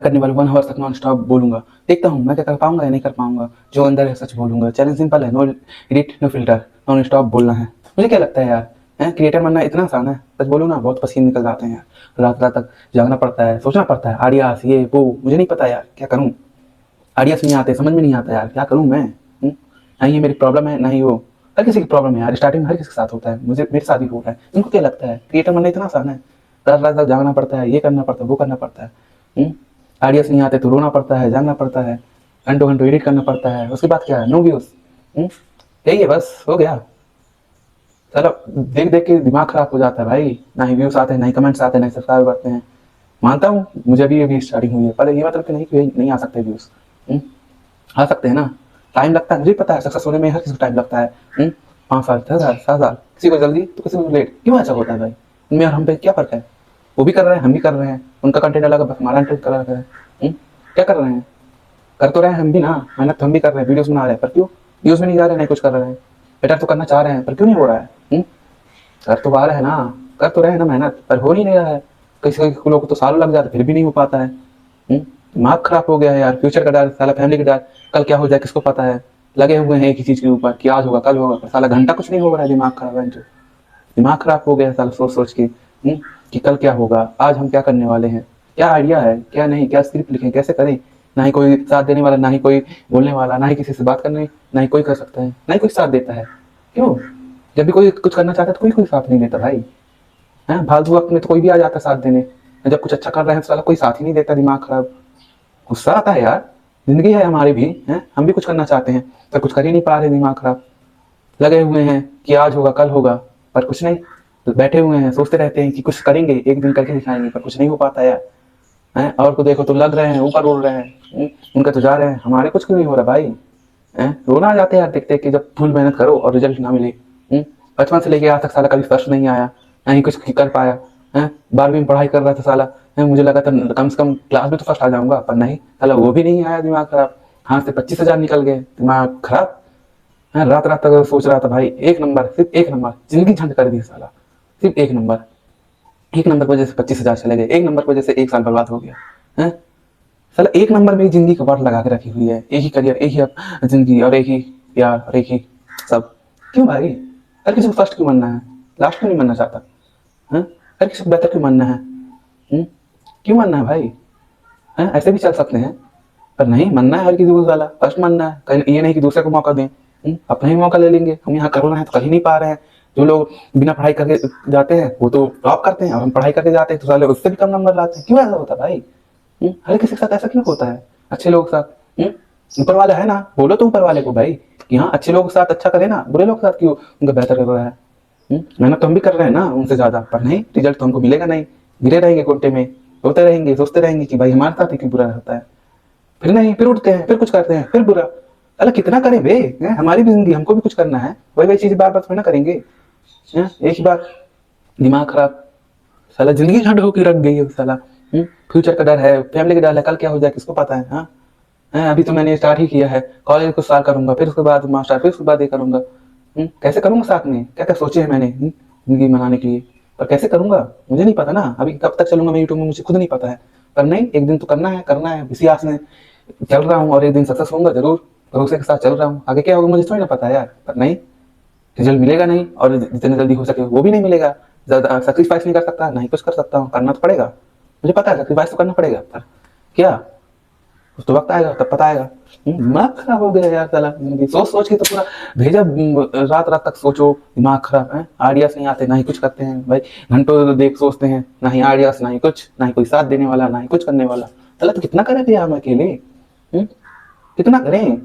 करने वाला 1 आवर तक नॉन स्टॉप बोलूंगा, देखता हूँ मैं क्या कर पाऊंगा या नहीं कर पाऊंगा। जो अंदर है सच बोलूंगा। चैलेंज सिंपल है, no edit no filter, non stop बोलना है। मुझे क्या लगता है यार, क्रिएटर बनना इतना आसान है? सच बोलूँ ना, बहुत पसीने निकल जाते हैं यार। रात रात तक जागना पड़ता है, सोचना पड़ता है, आइडियाज ये वो, मुझे नहीं पता यार क्या करूँ। आइडियाज नहीं आते, समझ में नहीं आता यार, क्या करूँ मैं। ना ये मेरी प्रॉब्लम है, ना ही वो। हर किसी की प्रॉब्लम है यार, स्टार्टिंग में हर किसी के साथ होता है, मुझे मेरे साथ भी हो रहा है। तुमको क्या लगता है क्रिएटर बनना इतना आसान है? रात रात तक जागना पड़ता है, ये करना पड़ता है, वो करना पड़ता है। आइडियाज नहीं आते तो रोना पड़ता है, जागना पड़ता है, घंटों घंटों एडिट करना पड़ता है, उसके बाद क्या है, नो व्यूज। यही है, बस हो गया। चलो, देख देख के दिमाग खराब हो जाता है भाई। ना ही व्यूज आते हैं, ना ही कमेंट्स आते हैं, ना ही सब्सक्राइब करते हैं। मानता हूँ मुझे अभी स्टार्टिंग हुई है, पर ये मतलब कि नहीं आ सकते व्यूज। आ सकते हैं ना, टाइम लगता है, मुझे पता है। सक्सेस होने में हर किसी को टाइम लगता है। 5 साल, 6 साल, 7 साल, किसी को जल्दी तो किसी को लेट। क्यों ऐसा होता है भाई? उनमें और हम पे क्या फर्क है? वो भी कर रहे हैं, हम भी कर रहे हैं। उनका कंटेंट अलग है, बस हमारा कंटेंट अलग है। क्या कर रहे हैं? कर तो रहे हैं हम भी ना, मेहनत तो हम भी कर रहे हैं, वीडियोस बना रहे हैं, पर क्यों व्यूज में नहीं जा रहे हैं, नहीं कुछ कर रहे हैं। बेटर तो करना चाह रहे हैं, पर क्यों नहीं हो रहा है? कर तो पा रहे हैं ना, कर तो रहे हैं ना मेहनत, पर हो नहीं रहा है। किसी लोग को तो सालों लग जाते, फिर भी नहीं हो पाता है। दिमाग खराब हो गया है यार, फ्यूचर का डर, साला फैमिली का डर, कल क्या हो जाए किसको पता है। लगे हुए हैं एक ही चीज के ऊपर कि आज होगा कल होगा, पर साला घंटा कुछ नहीं हो रहा है। दिमाग खराब है जो, दिमाग खराब हो गया है साला सोच सोच के। कि कल क्या होगा, आज हम क्या करने वाले हैं, क्या आइडिया है, क्या नहीं, क्या स्क्रिप्ट लिखें, कैसे करें। ना ही कोई साथ देने वाला, ना ही कोई बोलने वाला, ना ही किसी से बात करने, ना ही कोई कर सकता है, ना ही कोई साथ देता है। क्यों? जब भी कोई कुछ करना चाहता है तो कोई साथ नहीं देता भाई। है फालतू वक्त में तो कोई भी आ जाता है साथ देने, जब कुछ अच्छा कर रहे हैं तो साला कोई साथ ही नहीं देता। दिमाग खराब, गुस्सा आता है यार। जिंदगी है हमारी भी, है हम भी कुछ करना चाहते हैं, पर कुछ कर ही नहीं पा रहे। दिमाग खराब, लगे हुए हैं कि आज होगा कल होगा, पर कुछ नहीं। तो बैठे हुए हैं, सोचते रहते हैं कि कुछ करेंगे, एक दिन करके दिखाएंगे, पर कुछ नहीं हो पाता यार। है और को देखो तो लग रहे हैं, ऊपर उड़ रहे हैं। उनका तो जा रहे हैं, हमारे कुछ क्यों नहीं हो रहा भाई। है रोना आ जाते हैं यार देख देख के, जब फुल मेहनत करो और रिजल्ट ना मिले। बचपन से लेके आज तक साला कभी फर्स्ट नहीं आया, ना ही कुछ कर पाया। है 12वीं में पढ़ाई कर रहा था साला, मुझे लगा था कम से कम क्लास में तो फर्स्ट आ जाऊंगा, पर नहीं साला वो भी नहीं आया। दिमाग खराब, हाथ से 25,000 निकल गए। दिमाग खराब है, रात रात तक सोच रहा था भाई, एक नंबर, सिर्फ एक नंबर, जिंदगी झंड कर दी साला। सिर्फ एक नंबर, एक नंबर की वजह से 25,000 चले गए, एक नंबर की वजह से 1 साल बर्बाद हो गया। है साला एक नंबर में जिंदगी का वाट लगा के रखी हुई है, एक ही करियर, एक ही जिंदगी, और एक ही प्यार, और एक ही सब। क्यों भाई? हर किसी को फर्स्ट क्यों बनना है, लास्ट क्यों नहीं बनना चाहता? है हर किसी को बेहतर क्यों बनना है? क्यों बनना है भाई? है ऐसे भी चल सकते हैं, पर नहीं मनना है हर किसी को साला फर्स्ट मनना है। कहीं ये नहीं कि दूसरे को मौका दें। अपना ही मौका ले लेंगे। हम यहाँ कर रहे हैं तो कर ही नहीं पा रहे हैं। जो लोग बिना पढ़ाई करके जाते हैं वो तो टॉप करते हैं, और हम पढ़ाई करके जाते हैं तो साले उससे भी कम नंबर लाते हैं। क्यों ऐसा होता है भाई? हर किसी के साथ ऐसा क्यों होता है? अच्छे लोगों के साथ ऊपर वाला है ना, बोलो तो ऊपर वाले को भाई कि हाँ अच्छे लोगों के साथ अच्छा करे ना, बुरे लोगों के साथ क्यों उनका बेहतर कर रहा है। मेहनत तो हम भी कर रहे हैं ना उनसे ज्यादा, पर नहीं, रिजल्ट तो हमको मिलेगा नहीं। गिरे रहेंगे घुटने में, रोते रहेंगे, सोचते रहेंगे कि भाई हमारे साथ ही क्यों बुरा होता है। फिर नहीं, फिर उठते हैं, फिर कुछ करते हैं, फिर बुरा। अरे कितना करें बे, हमारी भी जिंदगी, हमको भी कुछ करना है। वही वही चीज बार बार थोड़ी ना करेंगे। एक ही बार। दिमाग खराब, साला जिंदगी झंड होकर रख गई है साला। फ्यूचर का डर है, फैमिली का डर है, कल क्या हो जाए किसको पता है। हाँ अभी तो मैंने स्टार्ट ही किया है, कॉलेज कुछ साल करूंगा, फिर उसके बाद मास्टर, फिर उसके बाद ये करूंगा। कैसे करूंगा साथ में, क्या क्या सोचे हैं मैंने जिंदगी बनाने के लिए, पर कैसे करूंगा मुझे नहीं पता ना। अभी कब तक चलूंगा मैं यूट्यूब में मुझे खुद नहीं पता है, पर नहीं, एक दिन तो करना है, करना है, इसी आस में चल रहा हूँ, और एक दिन सक्सेस होऊंगा जरूर। भरोसे के साथ चल रहा हूँ, आगे क्या होगा मुझे थोड़ी ना पता है यार, पर नहीं, रिजल्ट मिलेगा नहीं, और जितनी जल्दी हो सके वो भी नहीं मिलेगा। ज्यादा सेक्रीफाइस नहीं कर सकता, नहीं कुछ कर सकता हूँ, करना तो पड़ेगा। मुझे पता है सेक्रीफाइस तो करना पड़ेगा, पर क्या, कुछ तो वक्त आएगा तब पता आएगा। दिमाग खराब हो गया यार साला, सोच सोच के तो पूरा भेजा। रात रात तक सोचो, दिमाग खराब है, आइडियाज नहीं आते, ना ही कुछ करते हैं भाई। घंटों देख सोचते हैं, ना ही आइडियाज, ना ही कुछ, ना ही कोई साथ देने वाला, ना ही कुछ करने वाला। साला तो कितना करें हम अकेले, कितना करें।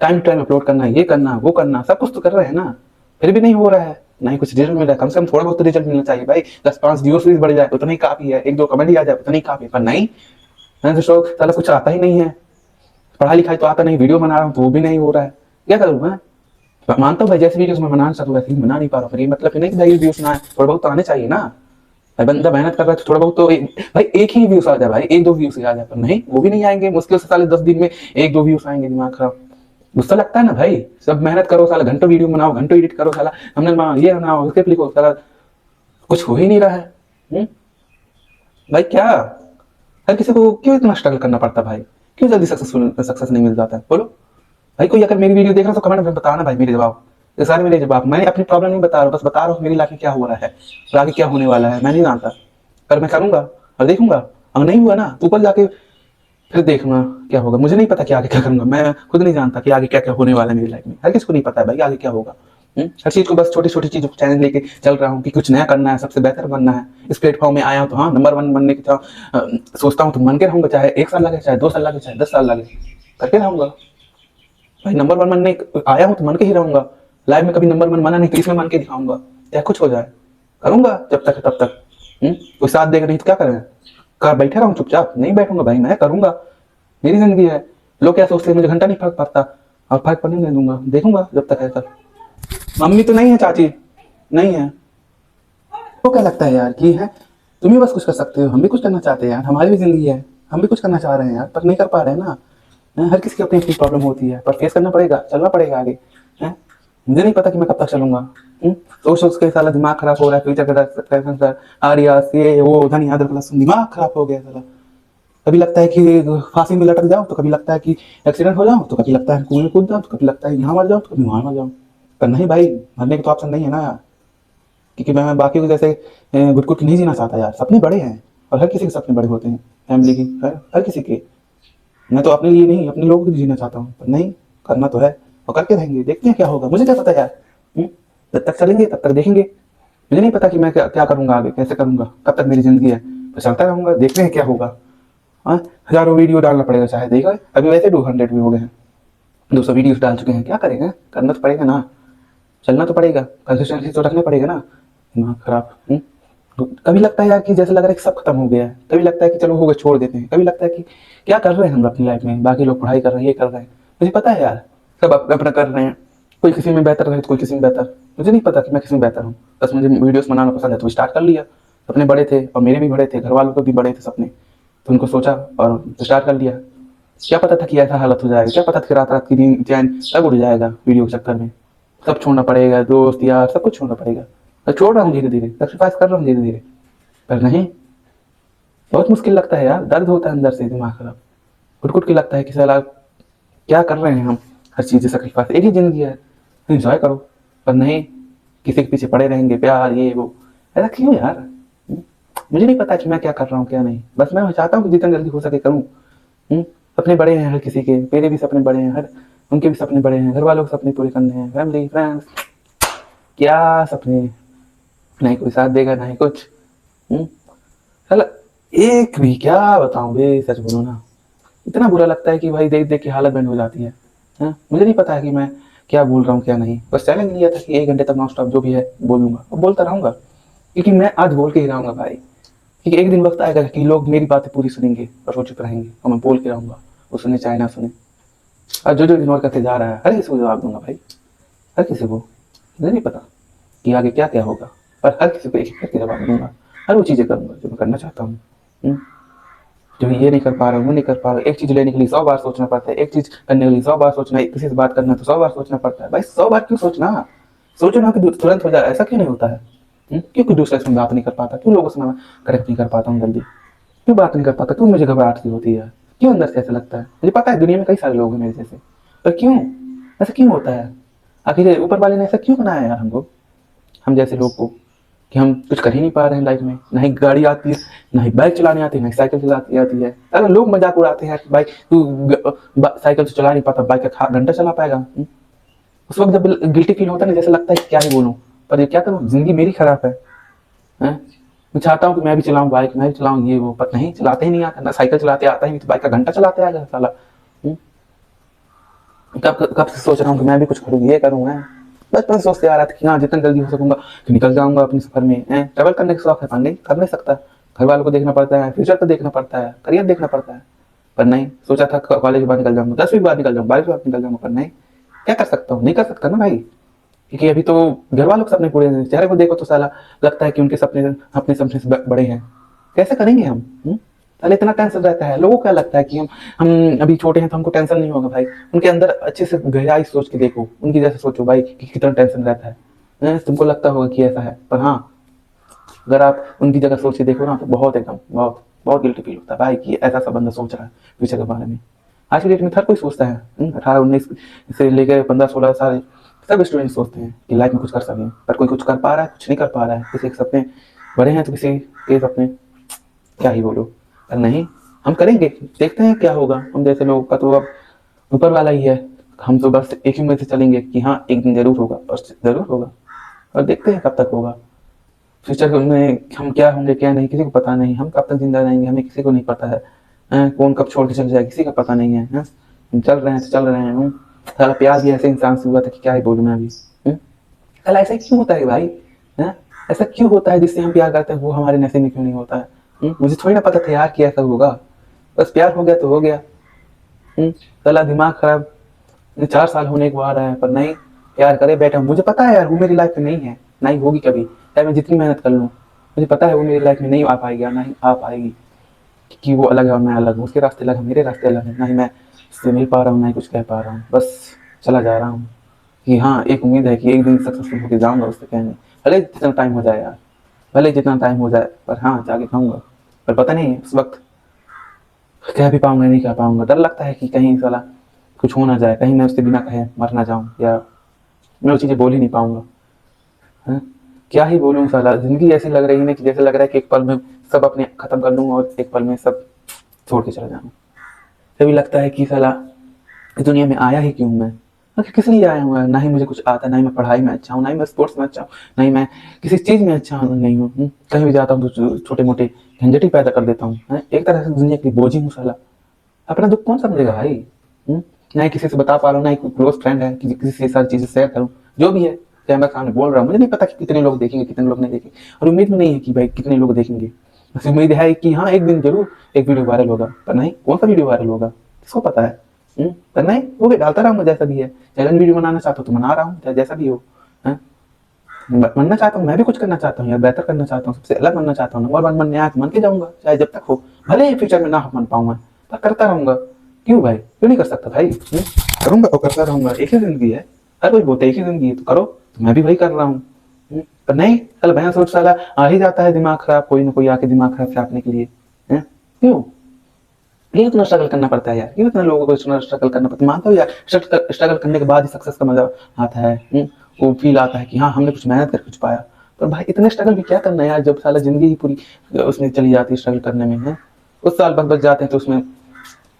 टाइम टाइम अपलोड करना, ये करना, वो करना, सब कुछ तो कर रहे हैं ना, फिर भी नहीं हो रहा है। ना ही कुछ रिजल्ट मिल रहा है। कम से कम थोड़ा बहुत तो रिजल्ट मिलना चाहिए भाई। 10-5 व्यूज बढ़ जाए उतना ही काफी है, 1-2 कमेंट ही आ जाए उतना ही काफी, पर नहीं, तो शौक साला कुछ आता ही नहीं है। पढ़ाई लिखाई तो आता नहीं, वीडियो बना रहा हूँ तो वो भी नहीं हो रहा है। क्या करूँ मैं? मानता हूँ भाई, जैसे वीडियोस मैं बनाना चाहता हूँ वैसे ही बना नहीं पा रहा हूँ। मतलब नहीं कि भाई व्यूज ना आए, थोड़ा बहुत तो आने चाहिए ना। भाई बंदा मेहनत कर रहा है तो थोड़ा बहुत तो भाई एक ही व्यूज आ जाए भाई, 1-2 व्यूज आ जाए, पर नहीं, वो भी नहीं आएंगे। मुश्किल से साले 10 दिन में 1-2 व्यूज आएंगे। दिमाग खराब, गुस्सा लगता है ना भाई। सब मेहनत करो साला, घंटों वीडियो बनाओ, घंटों एडिट करो साला, हमने ये बनाओ, स्क्रिप्ट लिखो साला, कुछ हो ही नहीं रहा है। भाई क्या हर किसी को क्यों इतना स्ट्रगल करना पड़ता है भाई? क्यों जल्दी सक्सेस नहीं मिल जाता है? बोलो भाई। कोई अगर मेरी वीडियो देख रहा है तो कमेंट में बताना भाई मेरे जवाब। ये सारे मेरे जवाब, मैं अपनी प्रॉब्लम नहीं बता रहा हूँ, बस बता रहा हूँ मेरी लाइफ में क्या हो रहा है और आगे क्या होने वाला है। मैं नहीं जानता, पर मैं करूंगा और देखूंगा। अगर नहीं हुआ ना तो ऊपर जाके फिर देखना क्या होगा। मुझे नहीं पता कि आगे क्या करूंगा, मैं खुद नहीं जानता कि आगे क्या क्या होने वाला है मेरी लाइफ में। हर किसी को नहीं पता है भाई आगे क्या होगा। हर चीज को बस छोटी छोटी चीजों को चैलेंज लेके चल रहा हूँ कि कुछ नया करना है, सबसे बेहतर बनना है। इस प्लेटफॉर्म में आया हूँ तो हाँ नंबर 1 बनने की सोचता हूँ तो मन के रहूंगा, चाहे 1 साल लगे, चाहे 2 साल लगे, चाहे 10 साल लगे, करके रहूंगा भाई। नंबर 1 बनने आया हूँ तो मन के ही रहूंगा। लाइफ में कभी नंबर 1 बना नहीं तो इसमें मन के दिखाऊंगा, चाहे कुछ हो जाए करूंगा जब तक है तब तक। कोई साथ देगा नहीं तो क्या करें? कर बैठे रहूं चुपचाप? नहीं बैठूंगा भाई, मैं करूंगा। मेरी जिंदगी है। लोग क्या सोचते हैं मुझे घंटा नहीं फर्क पड़ता, और फर्क पड़ने नहीं दूंगा, देखूंगा जब तक है तब। मम्मी तो नहीं है, चाची नहीं है। तो क्या लगता है यार कि है तुम ही बस कुछ कर सकते हो? हम भी कुछ करना चाहते हैं यार, हमारी भी जिंदगी है, हम भी कुछ करना चाह रहे हैं यार, पर नहीं कर पा रहे हैं ना। हर किसी की अपनी अपनी प्रॉब्लम होती है, पर फेस करना पड़ेगा, चलना पड़ेगा आगे। हैं? मुझे नहीं पता कि मैं कब तक चलूंगा। सोच सोच के साला दिमाग खराब हो रहा है, फ्यूचर का टेंशन सर, आरियास ये वो धनिया अदरक लहसुन, दिमाग खराब हो गया साला। कभी लगता है कि फांसी में लटक जाओ, तो कभी लगता है कि एक्सीडेंट हो जाओ, तो कभी लगता है कुएं में कूद जाओ, तो कभी लगता है यहाँ मर जाओ, तो कभी वहां मर जाओ। पर नहीं भाई, मरने की तो ऑप्शन नहीं है ना यार। क्योंकि मैं बाकी को जैसे घुट घुट नहीं जीना चाहता यार। सपने बड़े हैं और हर किसी के सपने बड़े होते हैं, फैमिली की, हर किसी के। मैं तो अपने लिए नहीं, अपने लोगों के लिए जीना चाहता हूँ, पर नहीं, करना तो है और करके रहेंगे, देखते हैं क्या होगा। मुझे क्या पता यार। जब तक चलेंगे तब तक देखेंगे। मुझे नहीं पता कि मैं क्या करूंगा आगे, कैसे करूंगा, कब तक मेरी जिंदगी है, तो चलता रहूंगा, देखते हैं क्या होगा। हाँ, हजारों वीडियो डालना पड़ेगा चाहे, देखा अभी वैसे 200 भी हो गए हैं, 200 वीडियोस डाल चुके हैं, क्या करेंगे, करना तो पड़ेगा ना, चलना तो पड़ेगा, कंसिस्टेंसी तो रखना पड़ेगा ना। दिमाग खराब। कभी लगता है यार कि जैसे लग रहा है कि सब खत्म हो गया है, कभी लगता है कि चलो हो गया छोड़ देते हैं, कभी लगता है कि क्या कर रहे हैं हम अपनी लाइफ में, बाकी लोग पढ़ाई कर रहे हैं, ये कर रहे हैं, मुझे पता है यार, सब अपना कर रहे हैं। कोई किसी में बेहतर रहे तो कोई किसी में बेहतर, मुझे नहीं पता कि मैं किसी में बेहतर हूँ। बस मुझे वीडियोस बनाना पसंद है तो स्टार्ट कर लिया। सपने बड़े थे और मेरे भी बड़े थे, घर वालों के भी बड़े थे सपने, तो उनको सोचा और स्टार्ट कर लिया। क्या पता था कि ऐसा हालत हो जाएगा, क्या पता था कि रात रात की नींद चैन सब उड़ जाएगा वीडियो के चक्कर में। सब छोड़ना पड़ेगा, दोस्त यार सब कुछ छोड़ना पड़ेगा। मैं छोड़ रहा हूँ धीरे धीरे, सेक्रीफाइस कर रहा हूँ धीरे धीरे, पर नहीं, बहुत मुश्किल लगता है यार, दर्द होता है अंदर से, दिमाग खराब, कुट कुट के लगता है कि साला क्या कर रहे हैं हम। हर चीज़ सेक्रीफाइस, एक ही जिंदगी है, एंजॉय करो। पर नहीं, किसी के पीछे पड़े रहेंगे, प्यार ये वो, ऐसा क्यों यार? मुझे नहीं पता कि मैं क्या कर रहा हूँ क्या नहीं, बस मैं चाहता हूँ कि जितना जल्दी हो सके करूँ। सपने बड़े हैं हर किसी के, मेरे भी सपने बड़े हैं, हर उनके भी सपने बड़े हैं, घर वालों के सपने पूरे करने हैं, फैमिली फ्रेंड्स, क्या सपने। नहीं कोई साथ देगा, नहीं कुछ। साला एक भी, क्या बताऊं बे, सच बोलो ना, इतना बुरा लगता है कि भाई देख देख के हालत बैंड हो जाती है। मुझे नहीं पता है कि मैं क्या बोल रहा हूँ क्या नहीं, बस चैलेंज लिया था कि 1 घंटे तक नॉन स्टॉप जो भी है बोलूंगा और बोलता रहूंगा, क्योंकि मैं आज बोल के ही रहूंगा भाई। क्योंकि एक दिन वक्त आएगा कि लोग मेरी बातें पूरी सुनेंगे और वो चुप रहेंगे, और मैं बोल के रहूंगा, वो सुने चाहे ना सुने। और जो जो इग्नोर करते जा रहा है हर किसी को जवाब दूंगा भाई, हर किसी को। मुझे नहीं पता कि आगे क्या क्या होगा, पर हर किसी को एक एक करके जवाब दूंगा, हर वो चीज़ें करूंगा जो मैं करना चाहता हूँ। जो ये नहीं कर पा रहा हूँ, वो नहीं कर पा रहा हूँ, एक चीज लेने के लिए 100 बार सोचना पड़ता है, एक चीज करने के लिए 100 बार सोचना है, किसी से बात करना है तो 100 बार सोचना पड़ता है भाई। 100 बार क्यों सोचना? सोचो ना कि तुरंत हो जाए, ऐसा क्यों नहीं होता है? क्यों कोई दूसरे से बात नहीं कर पाता, क्यों लोगों से मैं करेक्ट नहीं कर पाता हूँ जल्दी, क्यों बात नहीं कर पाता, क्यों मुझे घबराहट सी होती है, क्यों अंदर से ऐसा लगता है? मुझे पता है दुनिया में कई सारे लोग हैं मेरे जैसे, पर क्यों ऐसा क्यों होता है? आखिर ऊपर वाले ने ऐसा क्यों बनाया यार हमको, हम जैसे लोग को, कि हम कुछ कर ही नहीं पा रहे हैं लाइफ में। ना ही गाड़ी आती है, ना ही बाइक चलाने आती है, ना ही साइकिल चलाती आती है। अरे लोग मजाक उड़ाते हैं कि भाई तू साइकिल तो चला नहीं पाता, बाइक का घंटा चला पाएगा। उस वक्त जब गिल्टी फील होता है ना, जैसे लगता है कि क्या ही बोलूं, पर ये क्या करूं, जिंदगी मेरी खराब है। मैं चाहता हूँ कि मैं भी चलाऊं बाइक, मैं भी चलाऊं ये वो, पर नहीं, चलाते ही नहीं आता ना, साइकिल चलाते आता ही नहीं, तो बाइक का घंटा चलाते आ गया साला। कब कब से सोच रहा हूँ कि मैं भी कुछ करूँ, ये करूँ। मैं बचपन से सोचते आ रहा था कि हाँ जितना जल्दी हो सकूंगा कि निकल जाऊंगा अपने सफर में। ट्रैवल करने का शौक है, पर नहीं कर नहीं सकता, घर वालों को देखना पड़ता है, फ्यूचर को देखना पड़ता है, करियर देखना पड़ता है। पर नहीं, सोचा था कॉलेज के बाद निकल जाऊंगा, 10वीं के बाद निकल जाऊंगा, 12वीं के बाद निकल जाऊंगा, पर नहीं, क्या कर सकता हूँ, नहीं कर सकता ना भाई। क्योंकि अभी तो घर वालों के सपने पूरे हैं, चेहरे को देखो तो साला लगता है कि उनके सपने अपने सपने से बड़े हैं। कैसे करेंगे हम? पहले इतना टेंशन रहता है, लोगों को क्या लगता है कि हम अभी छोटे हैं तो हमको टेंशन नहीं होगा भाई। उनके अंदर अच्छे से गहराई सोच के देखो, उनकी जैसे सोचो भाई कि कितना टेंशन रहता है। तुमको लगता होगा कि ऐसा है, पर हाँ, अगर आप उनकी जगह सोच के देखो ना तो बहुत, एकदम बहुत बहुत गिल्टी फील होता है भाई कि ऐसा सा बंदा सोच रहा है फ्यूचर के बारे में। आज की डेट में हर कोई सोचता है, 18-19 से लेकर 15-16 साल सब स्टूडेंट सोचते हैं कि लाइफ में कुछ कर सकें, पर कोई कुछ कर पा रहा है, कुछ नहीं कर पा रहा है। किसी के सपने बड़े हैं तो किसी के सपने क्या ही बोलो, पर नहीं हम करेंगे, देखते हैं क्या होगा। हम जैसे लोगों का तो अब ऊपर वाला ही है, हम तो बस एक ही में से चलेंगे कि हाँ एक दिन जरूर होगा, और जरूर होगा, और देखते हैं कब तक होगा। फ्यूचर में हम क्या होंगे क्या नहीं किसी को पता नहीं, हम कब तक जिंदा रहेंगे हमें किसी को नहीं पता है, कौन कब छोड़ के चल जाए किसी का पता नहीं है, हम चल रहे हैं तो चल रहे हैं। साला प्यार भी ऐसे इंसान से हुआ था कि क्या ही बोलूं मैं अभी। साला ऐसा क्यों होता है भाई, ऐसा क्यों होता है जिससे हम प्यार करते हैं वो हमारे नसीब में क्यों नहीं होता है। मुझे थोड़ी ना पता था यार कि ऐसा होगा, बस प्यार हो गया तो हो गया। साला दिमाग खराब 4 साल होने को आ रहा है, पर नहीं प्यार करे बैठा हूँ। मुझे पता है यार वो मेरी लाइफ में नहीं है, ना ही होगी कभी, चाहे मैं जितनी मेहनत कर लूँ। मुझे पता है वो मेरी लाइफ में नहीं आ पाएगी, ना ही आ पाएगी, कि वो अलग है और मैं अलग हूँ, उसके रास्ते अलग है मेरे रास्ते अलग है, ना ही मैं उससे मिल पा रहा हूँ ना ही कुछ कह पा रहा हूँ। बस चला जा रहा हूँ कि हाँ एक उम्मीद है कि एक दिन सक्सेसफुल होकर जाऊँगा उससे कहने, भले जितना टाइम हो जाए यार, भले जितना टाइम हो जाए, पर हाँ जाके खाऊंगा। पर पता नहीं उस वक्त कह भी पाऊंगा नहीं कह पाऊंगा, डर लगता है कि कहीं साला कुछ हो ना जाए, कहीं मैं उससे बिना कहे मर ना जाऊं, या मैं वो चीज़ें बोल ही नहीं पाऊंगा। क्या ही बोलूं साला, जिंदगी ऐसी लग रही है कि जैसे लग रहा है कि एक पल में सब अपने खत्म कर लूँ और एक पल में सब छोड़ के चला जाऊँ। कभी लगता है कि साला इस दुनिया में आया ही क्यों मैं, आखिर किस लिए आया हूँ। ना ही मुझे कुछ आता है, ना ही मैं पढ़ाई में अच्छा हूँ, ना ही मैं स्पोर्ट्स में अच्छा हूँ, ना ही मैं किसी चीज़ में अच्छा नहीं हूँ। कहीं भी जाता हूँ तो छोटे मोटे झंझट ही पैदा कर देता हूँ। एक तरह से दुनिया की बोझ ही हूँ साला, अपना दुख कौन समझेगा भाई। ना ही किसी से बता पा रहा हूँ, ना ही कोई क्लोज फ्रेंड है कि किसी से सारी चीजें शेयर करूँ। जो भी है कैमरा सामने बोल रहा हूँ, मुझे नहीं पता कि कितने लोग देखेंगे कितने लोग नहीं देखेंगे, और उम्मीद भी नहीं है कि भाई कितने लोग देखेंगे। बस उम्मीद है कि हाँ एक दिन जरूर एक वीडियो वायरल होगा, पर नहीं कौन सा वीडियो वायरल होगा किसको पता है। पर नहीं वो भी डालता रहूंगा जैसा भी है। चैलेंज वीडियो बनाना चाहता हूँ तो बना रहा हूँ, चाहे जैसा भी हो। बनना चाहता हूँ, मैं भी कुछ करना चाहता हूँ यार, बेहतर करना चाहता हूँ, सबसे अलग बनना चाहता हूँ, नंबर 1 बनने आया तो मन के जाऊंगा, चाहे जब तक हो, भले ही फ्यूचर में ना बन पाऊंगा पर करता रहूंगा। क्यों भाई क्यों नहीं कर सकता भाई, करूंगा और करता रहूंगा। एक ही जिंदगी है, हर कोई बोलते एक ही जिंदगी है तो करो, तो मैं भी वही कर रहा हूँ। पर नहीं साला भैया सोच साला आ ही जाता है दिमाग खराब, कोई ना कोई आके दिमाग खराब छापने के लिए। क्यों ये इतना स्ट्रगल करना पड़ता है यार, क्यों इतना लोगों को इतना स्ट्रगल करना पड़ता है। मानता हूँ यार स्ट्रगल करने के बाद ही सक्सेस का मजा आता है। वो फील आता है कि हाँ हमने कुछ मेहनत कर कुछ पाया। पर भाई इतने स्ट्रगल भी क्या करना है यार, जब साला जिंदगी ही पूरी उसमें चली जाती है स्ट्रगल करने में। है कुछ साल बच जाते हैं तो उसमें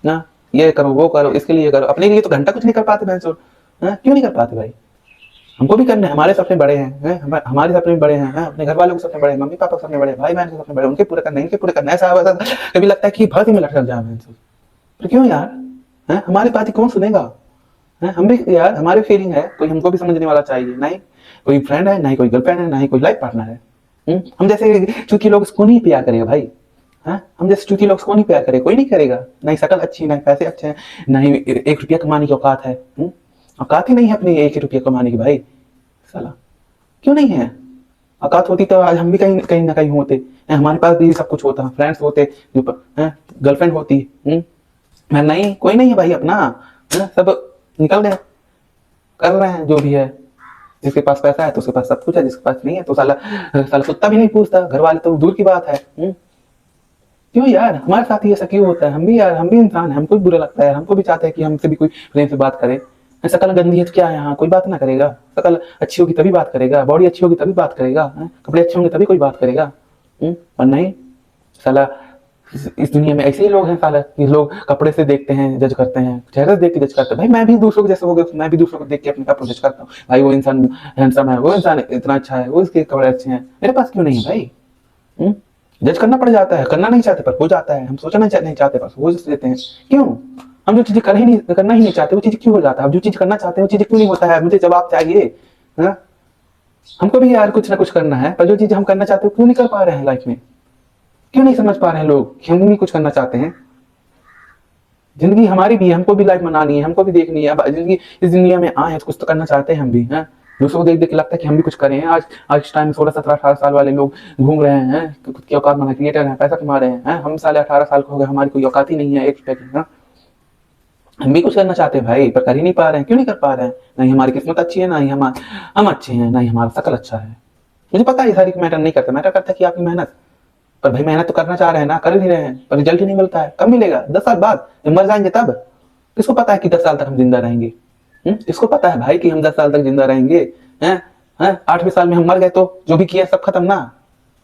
ना ये करो वो करो इसके लिए करो, अपने लिए तो घंटा कुछ नहीं कर पाते बहन। क्यों नहीं कर पाते भाई, हमको भी करना है, हमारे सपने बड़े हैं, हमारे सपने बड़े हैं, अपने घर वालों के सपने बड़े हैं, मम्मी पापा के सपने बड़े हैं, भाई बहन के सपने बड़े, उनके पूरे करना इनके पूरे करना। ऐसा कभी लगता है कि भर्ती में लटक जाए बहन। पर क्यों यार, हमारी बात कौन सुनेगा। हम भी यार हमारी फीलिंग है, कोई हमको भी समझने वाला चाहिए। नहीं कोई फ्रेंड है, ना ही कोई गर्लफ्रेंड है, ना ही कोई लाइफ पार्टनर है। हम जैसे चूती लोग इसको नहीं प्यार करेगा भाई। हम जैसे चूती लोग को नहीं प्यार करेगा, कोई नहीं करेगा। ना ही शक्ल अच्छी, ना ही पैसे अच्छे हैं, ना ही 1 रुपया कमाने की औकात है। औकात ही नहीं है अपनी 1 रुपया कमाने की भाई। साला क्यों नहीं है, औकात होती तो आज हम भी कहीं कहीं ना कहीं होते। हमारे पास भी सब कुछ होता, फ्रेंड्स होते, गर्लफ्रेंड होती। मैं नहीं कोई नहीं है भाई अपना, सब निकल गए कर रहे हैं जो भी है। जिसके पास पैसा है तो उसके पास सब कुछ है, जिसके पास नहीं है तो साला साला कुत्ता भी नहीं पूछता, घर वाले तो दूर की बात है। क्यों यार हमारे साथ ही ऐसा क्यों होता है। हम भी इंसान है, हमको भी बुरा लगता है, हमको भी चाहते हैं कि हमसे भी कोई प्रेम से बात करे। शकल गंदी है तो क्या है, यहाँ कोई बात ना करेगा। शकल अच्छी होगी तभी बात करेगा, बॉडी अच्छी होगी तभी बात करेगा, कपड़े अच्छे होंगे तभी कोई बात करेगा। और नहीं साला इस दुनिया में ऐसे ही लोग हैं साला कि लोग कपड़े से देखते हैं जज करते हैं, चेहरे से देख के जज करते हैं। भाई मैं भी दूसरों को जैसे हो गया, मैं भी दूसरों को देख के अपने कपड़े जज करता हूँ। भाई वो इंसान हैंडसम है, वो इंसान इतना अच्छा है, वो इसके कपड़े अच्छे हैं, मेरे पास क्यों नहीं है भाई। जज करना पड़ जाता है, करना नहीं चाहते पर हो जाता है, हम सोचना नहीं चाहते पर हो देते हैं। क्यों हम जो चीजें करना ही नहीं चाहते वो चीज क्यों हो जाता है, अब जो चीज करना चाहते हैं वो चीज क्यों नहीं होता है, मुझे जवाब चाहिए। हमको भी यार कुछ ना कुछ करना है, पर जो चीज हम करना चाहते हैं क्यों नहीं कर पा रहे हैं लाइफ में। क्यों नहीं समझ पा रहे हैं लोग कि हम भी कुछ करना चाहते हैं। जिंदगी हमारी भी है, हमको भी लाइफ मनानी है, हमको भी देखनी है। अब जिंदगी इस दुनिया में आए तो कुछ तो करना चाहते हैं हम भी। दूसरों को देख देख के लगता है कि हम भी कुछ करें। आज टाइम 16, 17, 18 साल वाले लोग घूम रहे हैं, खुद की औकात बना, क्रिएटर हैं, पैसा कमा रहे हैं। हम साले 18 साल को हो गए, हमारी कोई औकात ही नहीं है 1 रुपए की। हम भी कुछ करना चाहते हैं भाई, पर कर ही नहीं पा रहे हैं। क्यों नहीं कर पा रहे हैं, नहीं हमारी किस्मत अच्छी है, ना ही हम अच्छे हैं, ना ही हमारा शकल अच्छा है। मुझे पता है ये सारी मैटर नहीं करता, मैटर करता है कि आपकी मेहनत। पर भाई मेहनत तो करना चाह रहे हैं ना, कर ही रहे हैं, पर रिजल्ट ही नहीं मिलता है। कब मिलेगा? 10 साल बाद जब मर जाएंगे तब। किसको पता है कि 10 साल तक हम जिंदा रहेंगे? किसको पता है भाई कि हम 10 साल तक जिंदा रहेंगे? हैं? 8वें साल में हम मर गए तो जो भी किया सब खत्म ना।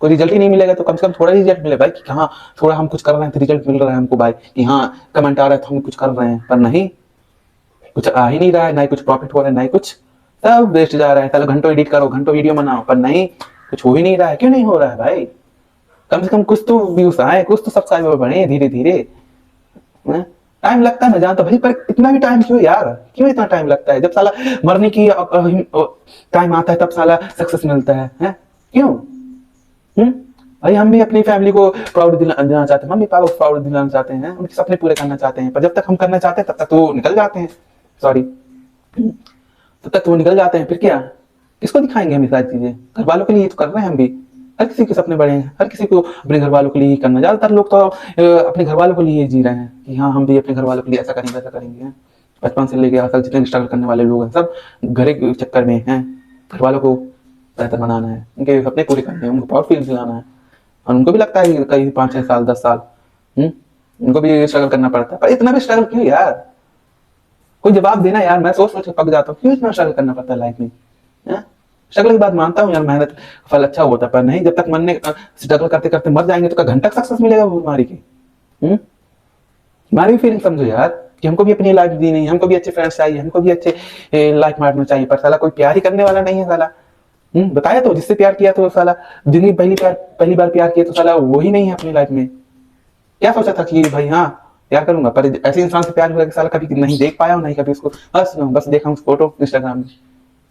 कोई रिजल्ट ही नहीं मिलेगा तो कम से कम थोड़ा रिजल्ट मिले भाई, कि हाँ थोड़ा हम कुछ कर रहे हैं तो रिजल्ट मिल रहा है हमको भाई, कि हाँ कमेंट आ रहा है तो हम कुछ कर रहे हैं। पर नहीं, कुछ आ ही नहीं रहा है, ना ही कुछ प्रॉफिट हो रहा है, ना ही कुछ, सब वेस्ट जा रहा है। चलो घंटों एडिट करो, घंटों वीडियो बनाओ, पर नहीं, कुछ हो ही नहीं रहा है। क्यों नहीं हो रहा है भाई? कम से कम कुछ तो व्यूज आए, कुछ तो सब्सक्राइबर बढ़े धीरे धीरे। टाइम लगता है मैं जानता भाई, पर इतना भी टाइम क्यों यार? क्यों इतना टाइम लगता है? जब साला मरने की टाइम आता है तब साला सक्सेस मिलता है? क्यों? भाई हम भी अपनी फैमिली को प्राउड दिलाना चाहते हैं, मम्मी पापा को प्राउड दिलाना चाहते हैं, उनके सपने पूरे करना चाहते हैं, पर जब तक हम करना चाहते हैं तब तक तो वो निकल जाते हैं। सॉरी, तब तक तो वो निकल जाते हैं। फिर क्या, किसको दिखाएंगे हम ये सारी चीजें? घर वालों के लिए तो कर रहे हैं हम भी। हर किसी के सपने बड़े हैं, हर किसी को अपने घर वालों के लिए ही करना। ज्यादातर लोग तो अपने घर वालों के लिए जी रहे हैं कि हाँ हम भी अपने घर वालों के लिए ऐसा करेंगे वैसा करेंगे। बचपन से लेके आज तक जितने स्ट्रगल करने वाले लोग हैं सब घर के चक्कर में हैं। घर वालों को बेहतर बनाना है, उनके सपने पूरे करने हैं, उनको प्राउड फील दिलाना है। और उनको भी लगता है कि कई 5-6 साल 10 साल उनको भी स्ट्रगल करना पड़ता है। पर इतना भी स्ट्रगल क्यों यार? कोई जवाब देना यार। मैं सोच सोच के पक जाता हूँ, क्यों इतना स्ट्रगल करना पड़ता है लाइफ में? स्ट्रगल की बात मानता हूँ यार, मेहनत फल अच्छा होता है, पर नहीं, जब तक मन ने स्ट्रगल करते करते मर जाएंगे तो क्या घंटा सक्सेस मिलेगा वो बीमारी की? हमारी भी फीलिंग समझो यार, कि हमको भी अपनी लाइफ जीनी है, हमको भी अच्छे फ्रेंड्स चाहिए, हमको भी अच्छे लाइफ पार्टनर चाहिए, पर साला कोई प्यार ही करने वाला नहीं है साला। बताया तो, जिससे प्यार किया तो साला जिंदगी पहली बार प्यार किया तो साला वो ही नहीं है अपनी लाइफ में। क्या सोचा था कि भाई हाँ प्यार करूंगा, पर ऐसे इंसान से प्यार हुआ कि साला कभी नहीं देख पाया हूं, नहीं कभी उसको बस देखा हूं फोटो इंस्टाग्राम में,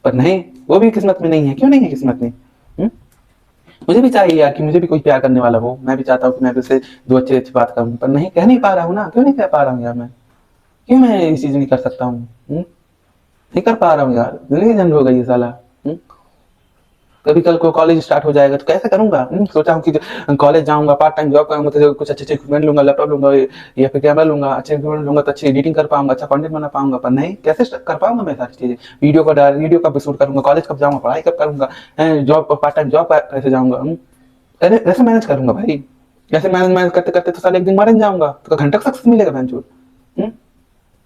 पर नहीं, वो भी किस्मत में नहीं है। क्यों नहीं है किस्मत में? मुझे भी चाहिए यार कि मुझे भी कोई प्यार करने वाला हो। मैं भी चाहता हूँ कि मैं भी उससे दो अच्छी अच्छी बात करूँ, पर नहीं, कह नहीं पा रहा हूँ ना। क्यों नहीं कह पा रहा हूँ यार मैं? क्यों मैं ये चीज नहीं कर सकता हूँ? नहीं कर पा रहा हूँ यार, जिंदगी झंड हो गई है साला। कभी कल को कॉलेज स्टार्ट हो जाएगा तो कैसे करूंगा? सोचा हूँ कि कॉलेज जाऊंगा, पार्ट टाइम जॉब करूंगा, तो कुछ अच्छे अच्छे इक्विपमेंट लूंगा, लैपटॉप लूंगा या फिर कैमरा लूंगा, अच्छे इक्विपमेंट लूंगा तो अच्छी एडिटिंग कर पाऊंगा, अच्छा कंटेंट बना पाऊंगा। पर नहीं, कैसे कर पाऊंगा मैं सारी चीजें? वीडियो कब शूट करूंगा, कॉलेज कब जाऊंगा, पढ़ाई कब करूंगा, जॉब पार्ट टाइम जॉब कैसे जाऊंगा? कैसे मैनेज करूंगा भाई? कैसे मैनेज करते करते तो साले एक दिन मर जाऊंगा, तो घंटा सक्सेस मिलेगा बेंचोर?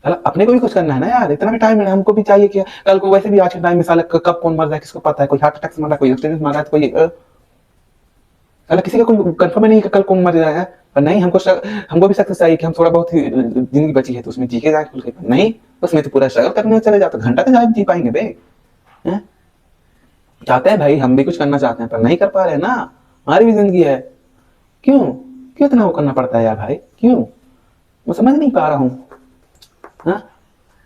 अपने को भी कुछ करना है ना यार, इतना भी टाइम है, हमको भी चाहिए कि कल को वैसे भी आज के टाइम में साला कब कौन मर जाए किसको पता है? कोई हार्ट अटैक से मर रहा है, कोई एक्सीडेंट मर रहा है, कोई साला किसी का कोई कंफर्म नहीं है कल कौन मर जाएगा। पर नहीं, हमको भी सक्सेस चाहिए कि हम थोड़ा बहुत ही जिंदगी बची है तो उसमें जी के जाए खुल के। नहीं, उसमें तो पूरा स्ट्रगल करने चले जाते, घंटा तो जाए जी पाएंगे बे? चाहते हैं भाई, हम भी कुछ करना चाहते हैं, पर नहीं कर पा रहे ना। हमारी भी जिंदगी है। क्यों क्यों इतना वो करना पड़ता है यार भाई? क्यों? मैं समझ नहीं पा रहा हूँ।